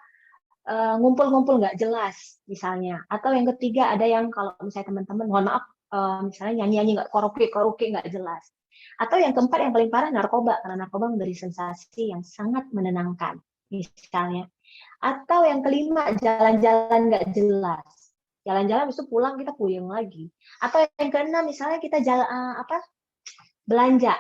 ngumpul-ngumpul nggak jelas misalnya. Atau yang ketiga ada yang kalau misalnya teman-teman, mohon maaf, misalnya nyanyi-nyanyi nggak karaoke nggak jelas. Atau yang keempat yang paling parah narkoba, karena narkoba memberi sensasi yang sangat menenangkan misalnya. Atau yang kelima jalan-jalan nggak jelas. Jalan-jalan itu pulang kita puyeng lagi. Atau yang keenam misalnya kita belanja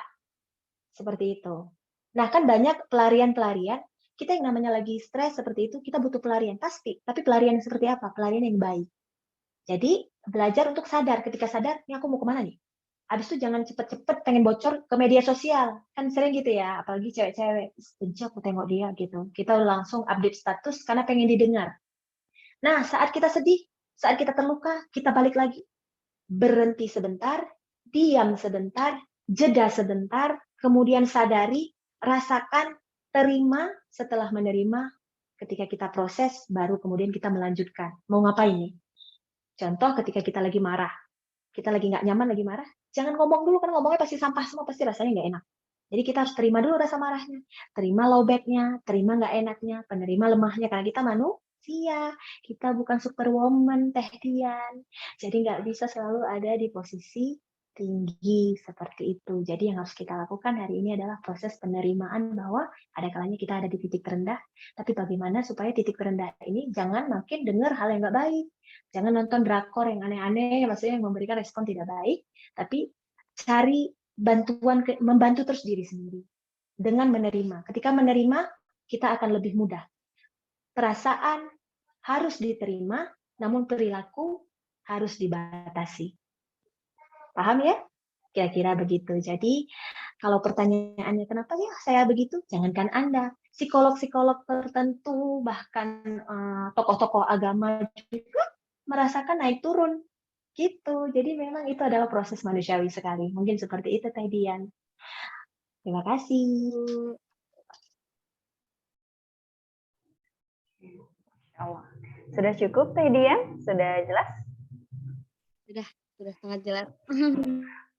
seperti itu. Nah, kan banyak pelarian-pelarian. Kita yang namanya lagi stres seperti itu, kita butuh pelarian pasti. Tapi pelarian yang seperti apa? Pelarian yang baik. Jadi belajar untuk sadar. Ketika sadar, ini aku mau kemana nih? Habis itu jangan cepet-cepet pengen bocor ke media sosial. Kan sering gitu ya, apalagi cewek-cewek. Benci aku tengok dia gitu. Kita langsung update status karena pengen didengar. Nah, saat kita sedih, saat kita terluka, kita balik lagi. Berhenti sebentar, diam sebentar, jeda sebentar, kemudian sadari, rasakan, terima, setelah menerima, ketika kita proses, baru kemudian kita melanjutkan. Mau ngapain nih? Contoh ketika kita lagi marah, kita lagi nggak nyaman, lagi marah, jangan ngomong dulu, kan ngomongnya pasti sampah semua, pasti rasanya nggak enak. Jadi kita harus terima dulu rasa marahnya, terima lowbacknya, terima nggak enaknya, penerima lemahnya, karena kita manusia, kita bukan superwoman, Teh Dian. Jadi nggak bisa selalu ada di posisi tinggi seperti itu. Jadi yang harus kita lakukan hari ini adalah proses penerimaan bahwa ada kalanya kita ada di titik terendah, tapi bagaimana supaya titik terendah ini jangan makin dengar hal yang nggak baik. Jangan nonton drakor yang aneh-aneh, maksudnya yang memberikan respon tidak baik, tapi cari bantuan, membantu terus diri sendiri dengan menerima. Ketika menerima, kita akan lebih mudah. Perasaan harus diterima, namun perilaku harus dibatasi. Paham ya? Kira-kira begitu. Jadi, kalau pertanyaannya kenapa ya saya begitu, jangankan Anda, psikolog-psikolog tertentu, bahkan tokoh-tokoh agama juga merasakan naik turun. Gitu. Jadi memang itu adalah proses manusiawi sekali. Mungkin seperti itu, Teh Dian. Terima kasih. Allah. Sudah cukup, Teh Dian? Sudah jelas? Sudah sangat jelas.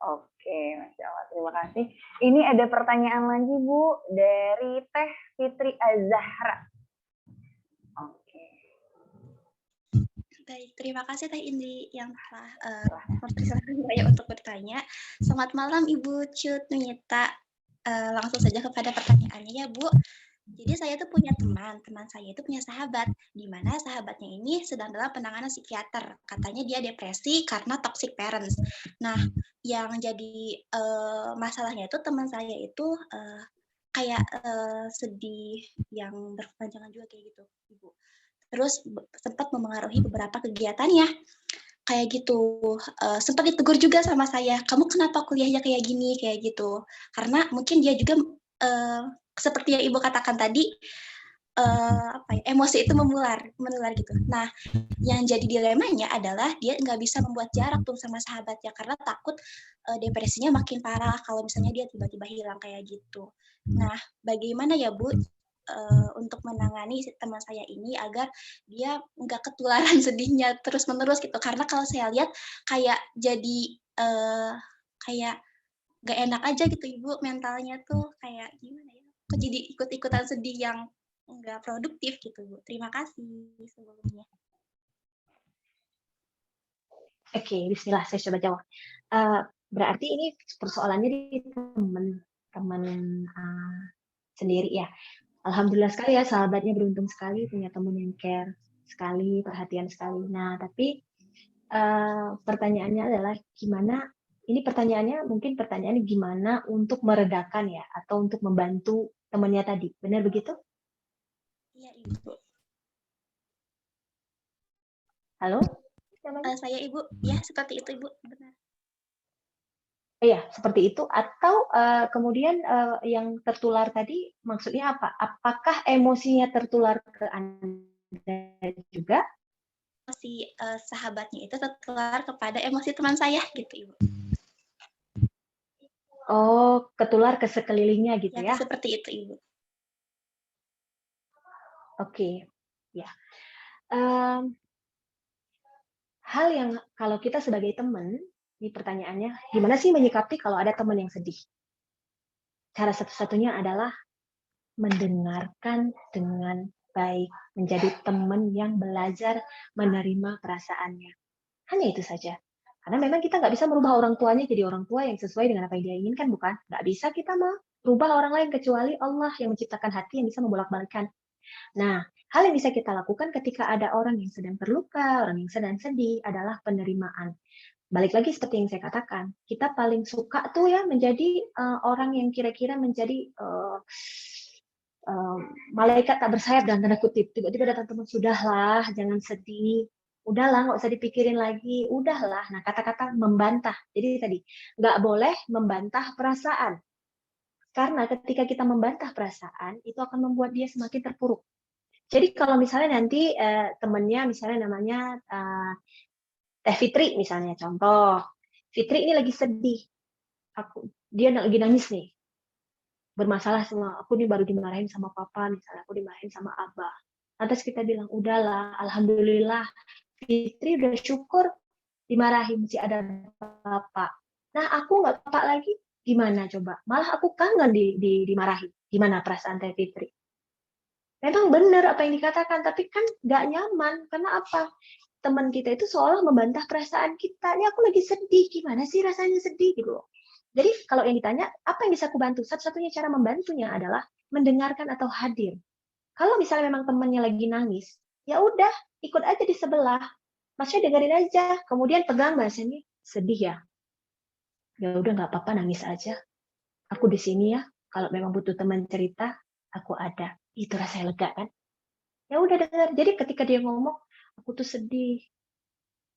Oke, Masya Allah. Terima kasih. Ini ada pertanyaan lagi, Bu, dari Teh Fitri Azahra. Oke. Baik, terima kasih Teh Indri yang telah mempersilahkan saya untuk bertanya. Selamat malam Ibu Cut Nuyita. Langsung saja kepada pertanyaannya ya Bu. Jadi saya tuh punya teman saya itu punya sahabat, di mana sahabatnya ini sedang dalam penanganan psikiater. Katanya dia depresi karena toxic parents. Nah, yang jadi masalahnya itu teman saya itu kayak sedih yang berkepanjangan juga kayak gitu, Ibu. Terus sempat memengaruhi beberapa kegiatannya. Kayak gitu, sempat ditegur juga sama saya, "Kamu kenapa kuliahnya kayak gini?" Kayak gitu. Karena mungkin dia juga seperti yang Ibu katakan tadi, emosi itu menular gitu. Nah, yang jadi dilemanya adalah dia nggak bisa membuat jarak tuh sama sahabatnya karena takut depresinya makin parah kalau misalnya dia tiba-tiba hilang kayak gitu. Nah, bagaimana ya Bu untuk menangani teman saya ini agar dia nggak ketularan sedihnya terus-menerus gitu? Karena kalau saya lihat kayak jadi kayak nggak enak aja gitu Ibu, mentalnya tuh kayak gimana ya? Kok jadi ikut-ikutan sedih yang nggak produktif gitu Bu. Terima kasih sebelumnya. Oke, bismillah, saya coba jawab. Berarti ini persoalannya di teman sendiri ya. Alhamdulillah sekali ya, sahabatnya beruntung sekali, punya teman yang care sekali, perhatian sekali. Nah, tapi pertanyaannya adalah gimana, ini mungkin pertanyaannya gimana untuk meredakan ya, atau untuk membantu temannya tadi. Benar begitu? Iya, Ibu. Halo? Saya Ibu, ya seperti itu Ibu, benar. Iya, seperti itu. Atau kemudian yang tertular tadi maksudnya apa? Apakah emosinya tertular ke Anda juga? Si sahabatnya itu tertular kepada emosi teman saya gitu Ibu. Oh, ketular ke sekelilingnya gitu Ya, ya? seperti itu, Ibu. Oke, ya. Em, hal yang kalau kita sebagai teman, ini pertanyaannya, gimana sih menyikapi kalau ada teman yang sedih? Cara satu-satunya adalah mendengarkan dengan baik, menjadi teman yang belajar menerima perasaannya. Hanya itu saja. Karena memang kita nggak bisa merubah orang tuanya jadi orang tua yang sesuai dengan apa yang dia inginkan, bukan? Nggak bisa kita merubah orang lain kecuali Allah yang menciptakan hati yang bisa membolak-balikkan. Nah, hal yang bisa kita lakukan ketika ada orang yang sedang terluka, orang yang sedang sedih adalah penerimaan. Balik lagi seperti yang saya katakan, kita paling suka tuh ya menjadi orang yang kira-kira menjadi malaikat tak bersayap dan tanda kutip. Tiba-tiba datang teman, sudahlah, jangan sedih. Udahlah, nggak usah dipikirin lagi. Udahlah. Nah, kata-kata membantah. Jadi tadi, nggak boleh membantah perasaan. Karena ketika kita membantah perasaan, itu akan membuat dia semakin terpuruk. Jadi kalau misalnya nanti temennya misalnya namanya Teh Fitri misalnya contoh, Fitri ini lagi sedih, dia lagi nangis nih, bermasalah sama aku nih baru dimarahin sama papa misalnya, aku dimarahin sama abah. Lantas kita bilang udahlah, alhamdulillah Fitri udah syukur dimarahin masih ada bapak. Nah aku nggak bapak lagi, gimana coba? Malah aku kangen dimarahin. Gimana perasaan Teh Fitri? Memang benar apa yang dikatakan, tapi kan nggak nyaman. Karena apa? Teman kita itu seolah membantah perasaan kita. Ini aku lagi sedih, gimana sih rasanya sedih gitu loh. Jadi kalau yang ditanya, apa yang bisa aku bantu? Satu-satunya cara membantunya adalah mendengarkan atau hadir. Kalau misalnya memang temannya lagi nangis, ya udah ikut aja di sebelah. Maksudnya dengerin aja, kemudian pegang bahasanya, sedih ya. Ya udah nggak apa-apa, nangis aja. Aku di sini ya. Kalau memang butuh teman cerita, aku ada. Itu rasanya lega kan? Ya udah dengar. Jadi ketika dia ngomong, aku tuh sedih,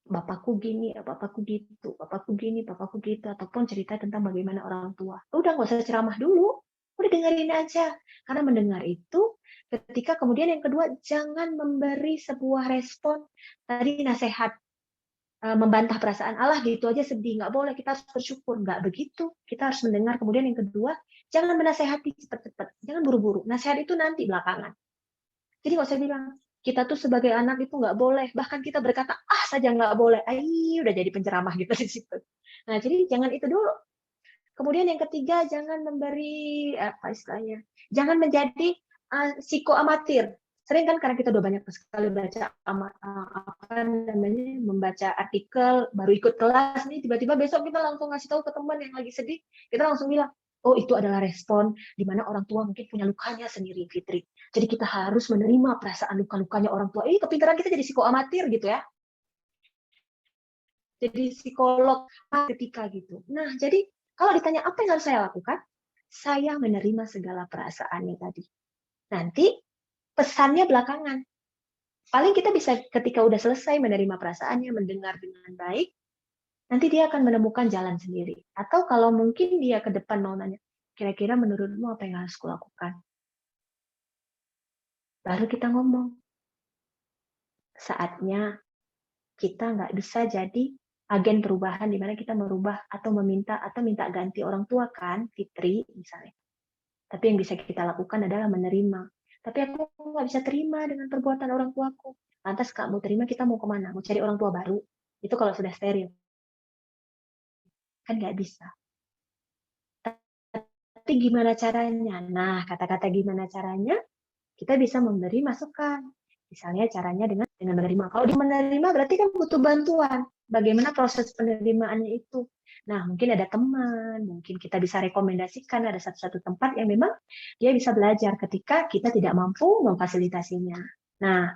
bapakku gini, bapakku gitu, bapakku gini, bapakku gitu, ataupun cerita tentang bagaimana orang tua. Udah nggak usah ceramah dulu, udah dengerin aja. Karena mendengar itu, ketika kemudian yang kedua, jangan memberi sebuah respon tadi nasihat, membantah perasaan Allah gitu aja sedih, nggak boleh, kita harus bersyukur, nggak begitu. Kita harus mendengar. Kemudian yang kedua, jangan menasehati cepat-cepat, jangan buru-buru. Nasihat itu nanti belakangan. Jadi nggak usah bilang, kita tuh sebagai anak itu nggak boleh. Bahkan kita berkata, saja nggak boleh. Udah jadi penceramah gitu di situ. Nah, jadi jangan itu dulu. Kemudian yang ketiga, jangan memberi, apa istilahnya, jangan menjadi psikoamatir. Sering kan karena kita udah banyak sekali baca membaca artikel, baru ikut kelas nih, tiba-tiba besok kita langsung ngasih tahu ke teman yang lagi sedih, kita langsung bilang, oh itu adalah respon di mana orang tua mungkin punya lukanya sendiri, Fitri. Jadi kita harus menerima perasaan luka-lukanya orang tua. Kepintaran kita jadi psikoamatir gitu ya. Jadi psikolog ketika gitu. Nah, jadi kalau ditanya apa yang harus saya lakukan, saya menerima segala perasaannya tadi. Nanti pesannya belakangan. Paling kita bisa ketika udah selesai menerima perasaannya, mendengar dengan baik, nanti dia akan menemukan jalan sendiri. Atau kalau mungkin dia ke depan mau nanya, kira-kira menurutmu apa yang harus kulakukan? Baru kita ngomong. Saatnya kita nggak bisa jadi agen perubahan di mana kita merubah atau meminta atau minta ganti orang tua kan, Fitri misalnya. Tapi yang bisa kita lakukan adalah menerima. Tapi aku nggak bisa terima dengan perbuatan orang tuaku. Lantas kamu terima, kita mau kemana? Mau cari orang tua baru? Itu kalau sudah steril. Kan nggak bisa. Tapi gimana caranya? Nah, kata-kata gimana caranya, kita bisa memberi masukan. Misalnya caranya dengan menerima. Kalau dia menerima berarti kan butuh bantuan. Bagaimana proses penerimaannya itu? Nah, mungkin ada teman, mungkin kita bisa rekomendasikan ada satu-satu tempat yang memang dia bisa belajar ketika kita tidak mampu memfasilitasinya. Nah,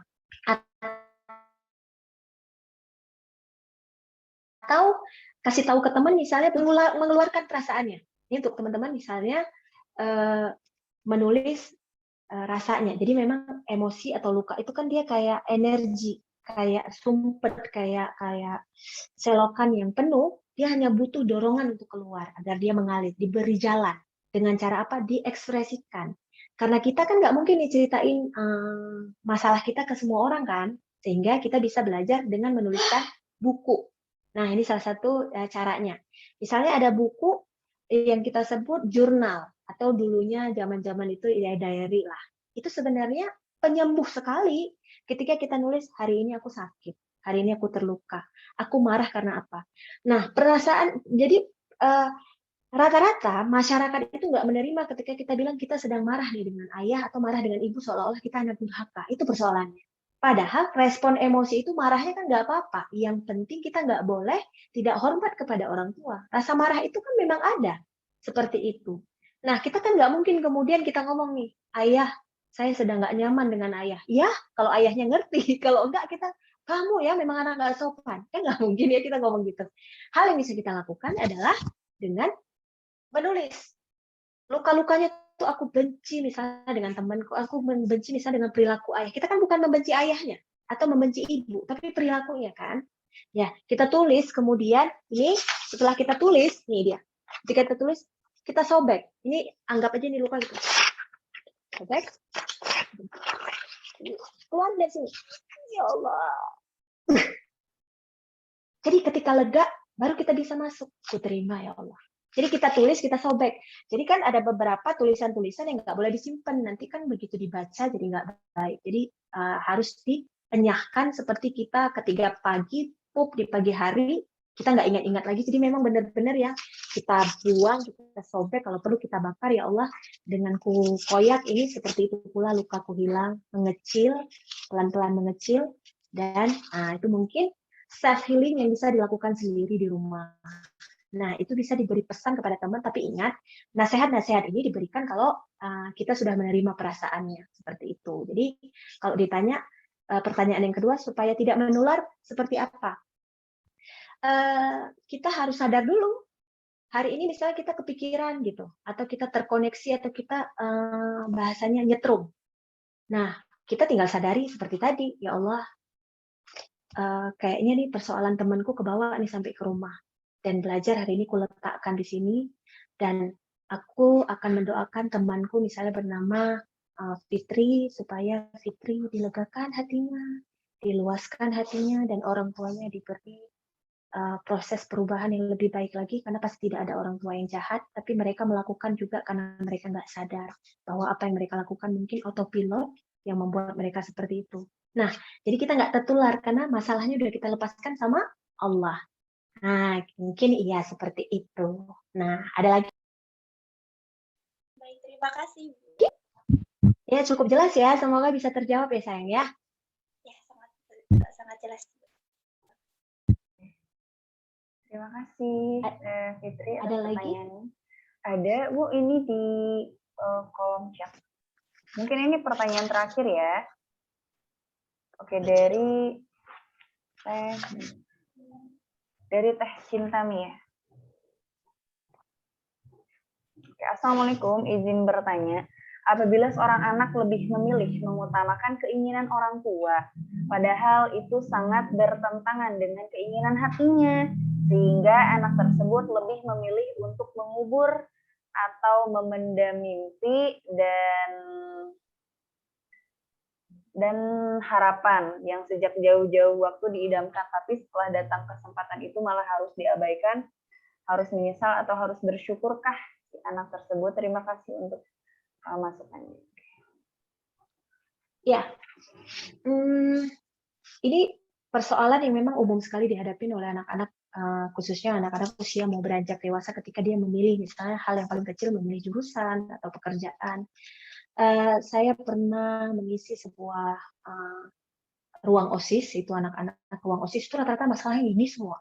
atau kasih tahu ke teman misalnya mengeluarkan perasaannya. Ini untuk teman-teman misalnya menulis rasanya. Jadi memang emosi atau luka itu kan dia kayak energi, kayak sumpet, kayak selokan yang penuh, dia hanya butuh dorongan untuk keluar agar dia mengalir, diberi jalan. Dengan cara apa? Diekspresikan. Karena kita kan nggak mungkin diceritain masalah kita ke semua orang kan, sehingga kita bisa belajar dengan menuliskan buku. Nah, ini salah satu caranya. Misalnya ada buku yang kita sebut jurnal, atau dulunya zaman-zaman itu ya diary lah. Itu sebenarnya penyembuh sekali ketika kita nulis, hari ini aku sakit, hari ini aku terluka, aku marah karena apa. Nah, perasaan, jadi rata-rata masyarakat itu nggak menerima ketika kita bilang kita sedang marah nih dengan ayah atau marah dengan ibu, seolah-olah kita anak durhaka. Itu persoalannya. Padahal respon emosi itu marahnya kan nggak apa-apa. Yang penting kita nggak boleh tidak hormat kepada orang tua. Rasa marah itu kan memang ada. Seperti itu. Nah, kita kan nggak mungkin kemudian kita ngomong nih, ayah, saya sedang nggak nyaman dengan ayah. Ya, kalau ayahnya ngerti. Kalau enggak, kita, kamu ya memang anak nggak sopan. Kan nggak mungkin ya kita ngomong gitu. Hal yang bisa kita lakukan adalah dengan menulis. Luka-lukanya tuh aku benci misalnya dengan temanku, aku membenci misalnya dengan perilaku ayah. Kita kan bukan membenci ayahnya atau membenci ibu, tapi perilakunya kan. Ya, kita tulis, kemudian ini setelah kita tulis, nih dia. Jika kita tulis, kita sobek. Ini anggap aja ini luka gitu. Sobek. Keluar dari sini. Ya Allah. Jadi ketika lega, baru kita bisa masuk. Ku terima ya Allah. Jadi kita tulis, kita sobek. Jadi kan ada beberapa tulisan-tulisan yang nggak boleh disimpan. Nanti kan begitu dibaca jadi nggak baik. Jadi harus dikenyahkan seperti kita ketika pagi, pup di pagi hari, kita nggak ingat-ingat lagi. Jadi memang benar-benar ya kita buang, kita sobek. Kalau perlu kita bakar ya Allah. Dengan ku koyak ini seperti itu pula lukaku hilang, mengecil, pelan-pelan mengecil. Dan itu mungkin self healing yang bisa dilakukan sendiri di rumah. Nah, itu bisa diberi pesan kepada teman, tapi ingat, nasihat-nasihat ini diberikan kalau kita sudah menerima perasaannya, seperti itu. Jadi, kalau ditanya, pertanyaan yang kedua, supaya tidak menular, seperti apa? Kita harus sadar dulu, hari ini misalnya kita kepikiran gitu, atau kita terkoneksi, atau kita bahasanya nyetrum. Nah, kita tinggal sadari seperti tadi, ya Allah, kayaknya nih persoalan temanku kebawa nih sampai ke rumah. Dan belajar hari ini kuletakkan di sini, dan aku akan mendoakan temanku misalnya bernama Fitri, supaya Fitri dilegakan hatinya, diluaskan hatinya, dan orang tuanya diberi proses perubahan yang lebih baik lagi, karena pasti tidak ada orang tua yang jahat, tapi mereka melakukan juga karena mereka nggak sadar bahwa apa yang mereka lakukan mungkin autopilot yang membuat mereka seperti itu. Nah, jadi kita nggak tertular karena masalahnya udah kita lepaskan sama Allah. Nah, mungkin iya seperti itu. Nah, ada lagi? Baik, terima kasih, Bu. Ya, cukup jelas ya. Semoga bisa terjawab ya, sayang ya. Ya, sangat jelas. Terima kasih, Fitri. Ada lagi? Ada, Bu, ini di kolom chat. Mungkin ini pertanyaan terakhir ya. Oke, dari Teh Cintami ya. Oke, Assalamualaikum, izin bertanya. Apabila seorang anak lebih memilih mengutamakan keinginan orang tua, padahal itu sangat bertentangan dengan keinginan hatinya, sehingga anak tersebut lebih memilih untuk mengubur atau memendam mimpi dan harapan yang sejak jauh-jauh waktu diidamkan, tapi setelah datang kesempatan itu malah harus diabaikan, harus menyesal atau harus bersyukurkah si anak tersebut? Terima kasih untuk masukannya. Ya, ini persoalan yang memang umum sekali dihadapi oleh anak-anak, khususnya anak-anak usia mau beranjak dewasa ketika dia memilih misalnya hal yang paling kecil, memilih jurusan atau pekerjaan. Saya pernah mengisi sebuah ruang OSIS, itu anak-anak ruang OSIS itu rata-rata masalahnya ini semua.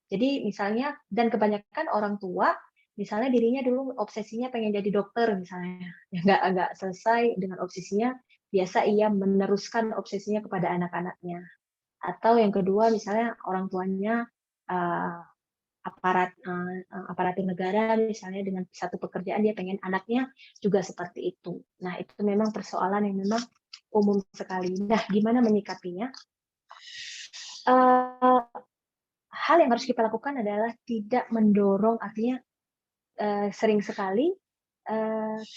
Jadi misalnya, dan kebanyakan orang tua, misalnya dirinya dulu obsesinya pengen jadi dokter misalnya, ya nggak selesai dengan obsesinya, biasa ia meneruskan obsesinya kepada anak-anaknya. Atau yang kedua misalnya orang tuanya aparatur negara misalnya, dengan satu pekerjaan dia pengen anaknya juga seperti itu. Nah, itu memang persoalan yang memang umum sekali. Nah, gimana menyikapinya? Hal yang harus kita lakukan adalah tidak mendorong, artinya sering sekali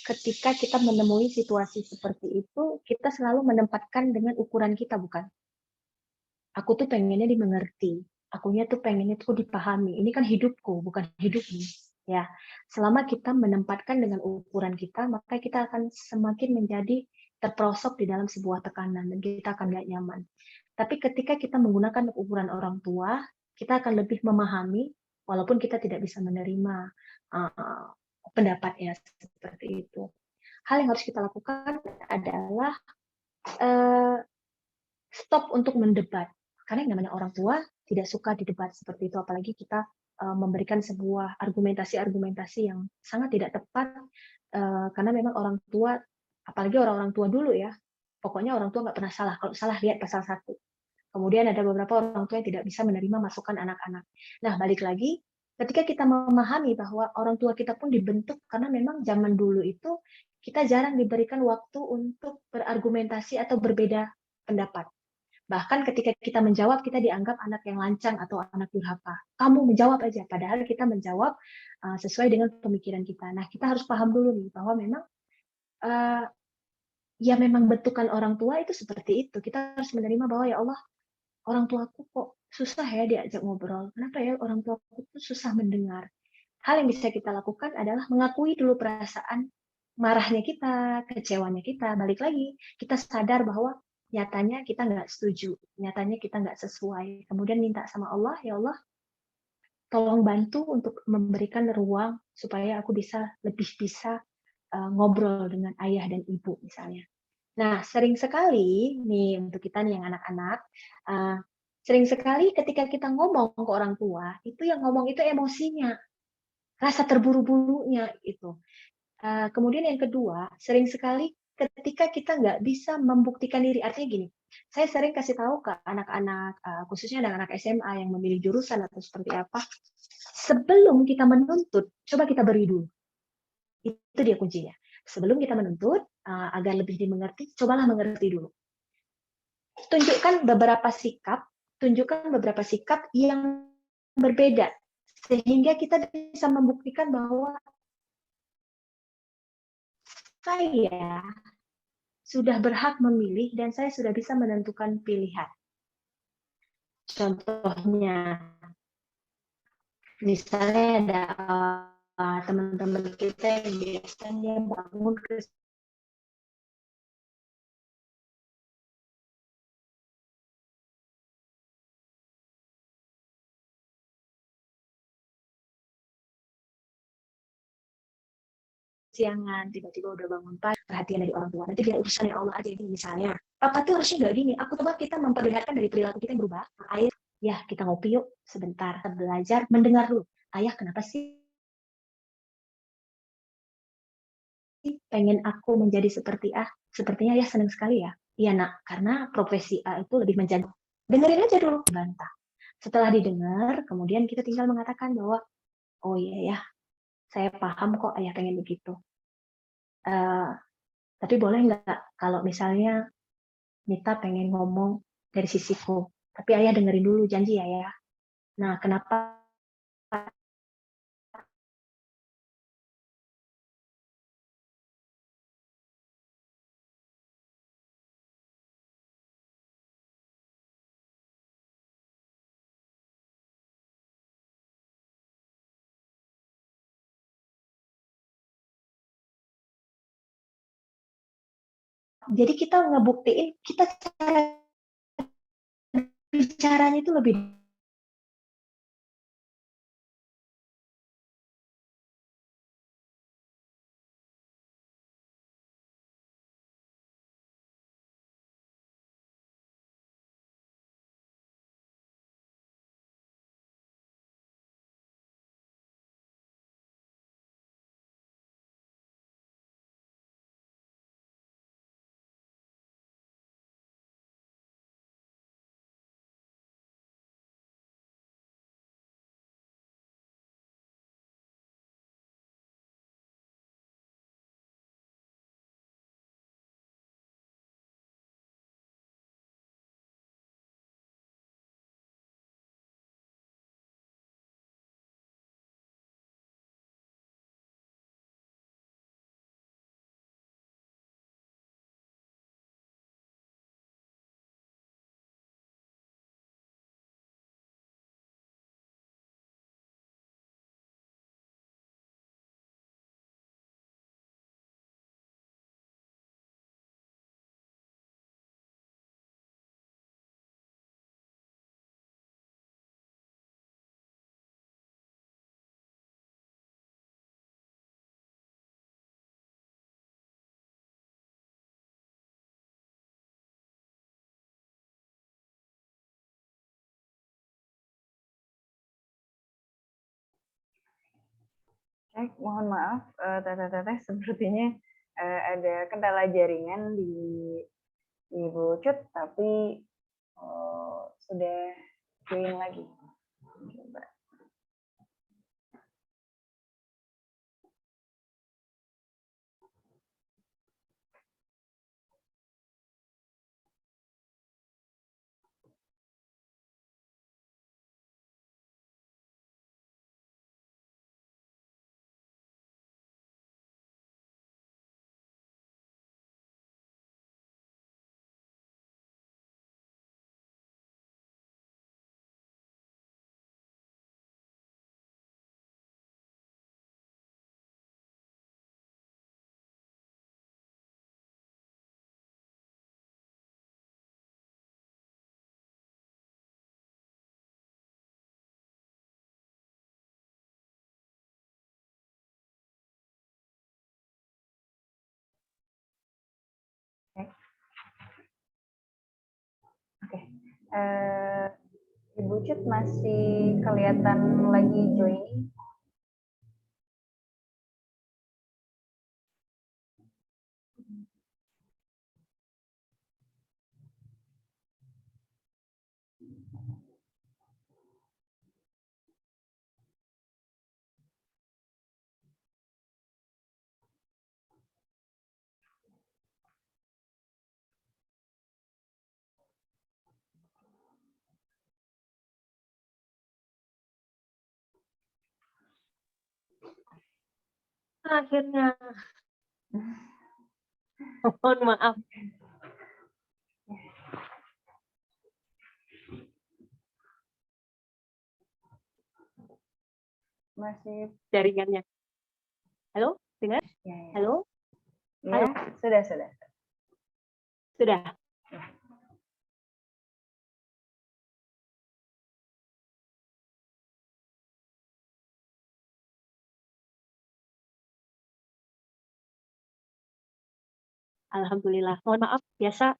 ketika kita menemui situasi seperti itu, kita selalu menempatkan dengan ukuran kita, bukan? Aku tuh pengennya dimengerti, akunya tuh pengennya tuh dipahami. Ini kan hidupku, bukan hidupmu. Ya, selama kita menempatkan dengan ukuran kita, maka kita akan semakin menjadi terperosok di dalam sebuah tekanan dan kita akan nggak nyaman. Tapi ketika kita menggunakan ukuran orang tua, kita akan lebih memahami, walaupun kita tidak bisa menerima uh, pendapatnya seperti itu. Hal yang harus kita lakukan adalah uh, stop untuk mendebat. Karena yang namanya orang tua tidak suka didebat seperti itu, apalagi kita memberikan sebuah argumentasi-argumentasi yang sangat tidak tepat, karena memang orang tua, apalagi orang-orang tua dulu ya, pokoknya orang tua nggak pernah salah. Kalau salah lihat pasal 1. Kemudian ada beberapa orang tua yang tidak bisa menerima masukan anak-anak. Nah, balik lagi, ketika kita memahami bahwa orang tua kita pun dibentuk karena memang zaman dulu itu kita jarang diberikan waktu untuk berargumentasi atau berbeda pendapat. Bahkan ketika kita menjawab, kita dianggap anak yang lancang atau anak durhaka. Kamu menjawab aja, padahal kita menjawab sesuai dengan pemikiran kita. Nah, kita harus paham dulu nih bahwa memang ya memang bentukan orang tua itu seperti itu. Kita harus menerima bahwa ya Allah, orang tuaku kok susah ya diajak ngobrol. Kenapa ya orang tuaku tuh susah mendengar? Hal yang bisa kita lakukan adalah mengakui dulu perasaan marahnya kita, kecewanya kita. Balik lagi, kita sadar bahwa nyatanya kita nggak setuju, nyatanya kita nggak sesuai. Kemudian minta sama Allah, ya Allah, tolong bantu untuk memberikan ruang supaya aku lebih bisa ngobrol dengan ayah dan ibu misalnya. Nah, sering sekali nih untuk kita nih yang anak-anak, sering sekali ketika kita ngomong ke orang tua, itu yang ngomong itu emosinya, rasa terburu-burunya itu. Kemudian yang kedua, sering sekali ketika kita nggak bisa membuktikan diri. Artinya gini, saya sering kasih tahu ke anak-anak, khususnya anak-anak SMA yang memilih jurusan atau seperti apa, sebelum kita menuntut, coba kita beri dulu. Itu dia kuncinya. Sebelum kita menuntut, agar lebih dimengerti, cobalah mengerti dulu. Tunjukkan beberapa sikap yang berbeda, sehingga kita bisa membuktikan bahwa saya sudah berhak memilih dan saya sudah bisa menentukan pilihan. Contohnya, misalnya ada teman-teman kita yang biasanya bangun ke siangan, tiba-tiba udah bangun pagi, perhatian dari orang tua, nanti biar urusan dari Allah aja. Ini misalnya, papa tuh harusnya nggak gini, aku coba kita memperlihatkan dari perilaku kita yang berubah. Air, ya kita ngopi yuk sebentar, kita belajar mendengar dulu. Ayah kenapa sih pengen aku menjadi seperti A? Sepertinya ayah senang sekali ya. Iya nak, karena profesi A itu lebih menjanjikan. Dengerin aja dulu, bantah. Setelah didengar, kemudian kita tinggal mengatakan bahwa, oh iya ya, saya paham kok ayah pengen begitu. Tapi boleh nggak kalau misalnya Nita pengen ngomong dari sisiku, tapi ayah dengerin dulu, janji ya ya. Nah, kenapa jadi kita ngebuktiin kita cara bicaranya itu lebih Mohon maaf, Teteh sepertinya ada kendala jaringan di Ibu Cut, tapi sudah join lagi. Coba. Oke. Ibu Cut masih kelihatan lagi joining. Akhirnya, mohon maaf. Masih Jaringannya. Halo, dengar? ya. Halo, Ya, sudah. sudah. Alhamdulillah. Mohon maaf, biasa,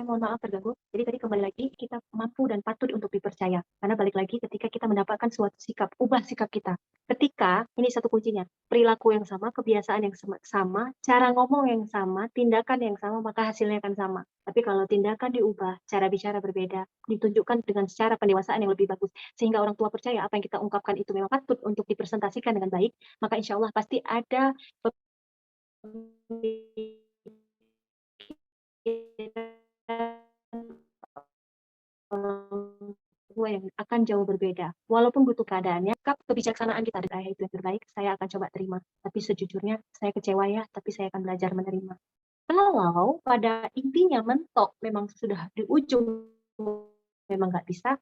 mohon maaf terganggu. Jadi tadi kembali lagi, kita mampu dan patut untuk dipercaya. Karena balik lagi ketika kita mendapatkan suatu sikap, ubah sikap kita. Ketika, ini satu kuncinya, perilaku yang sama, kebiasaan yang sama, cara ngomong yang sama, tindakan yang sama, maka hasilnya akan sama. Tapi kalau tindakan diubah, cara bicara berbeda, ditunjukkan dengan secara pendewasaan yang lebih bagus, sehingga orang tua percaya apa yang kita ungkapkan itu memang patut untuk dipresentasikan dengan baik, maka insya Allah pasti ada tua yang akan jauh berbeda. Walaupun butuh keadaannya, kebijaksanaan kita dari ayah itu yang terbaik, saya akan coba terima. Tapi sejujurnya, saya kecewa ya, tapi saya akan belajar menerima. Kalau pada intinya mentok memang sudah di ujung, memang nggak bisa,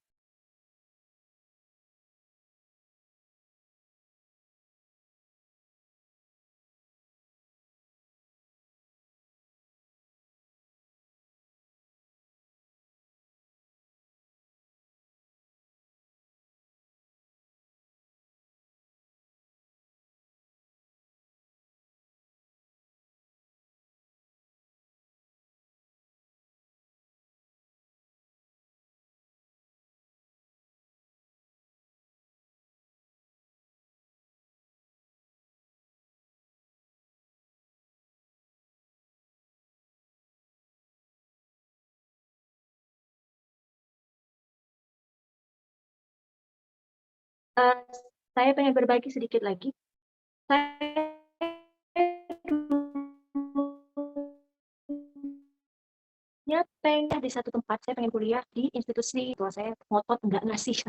saya pengen berbagi sedikit lagi. Saya pengen di satu tempat, saya pengen kuliah di institusi, tua saya ngotot nggak ngasih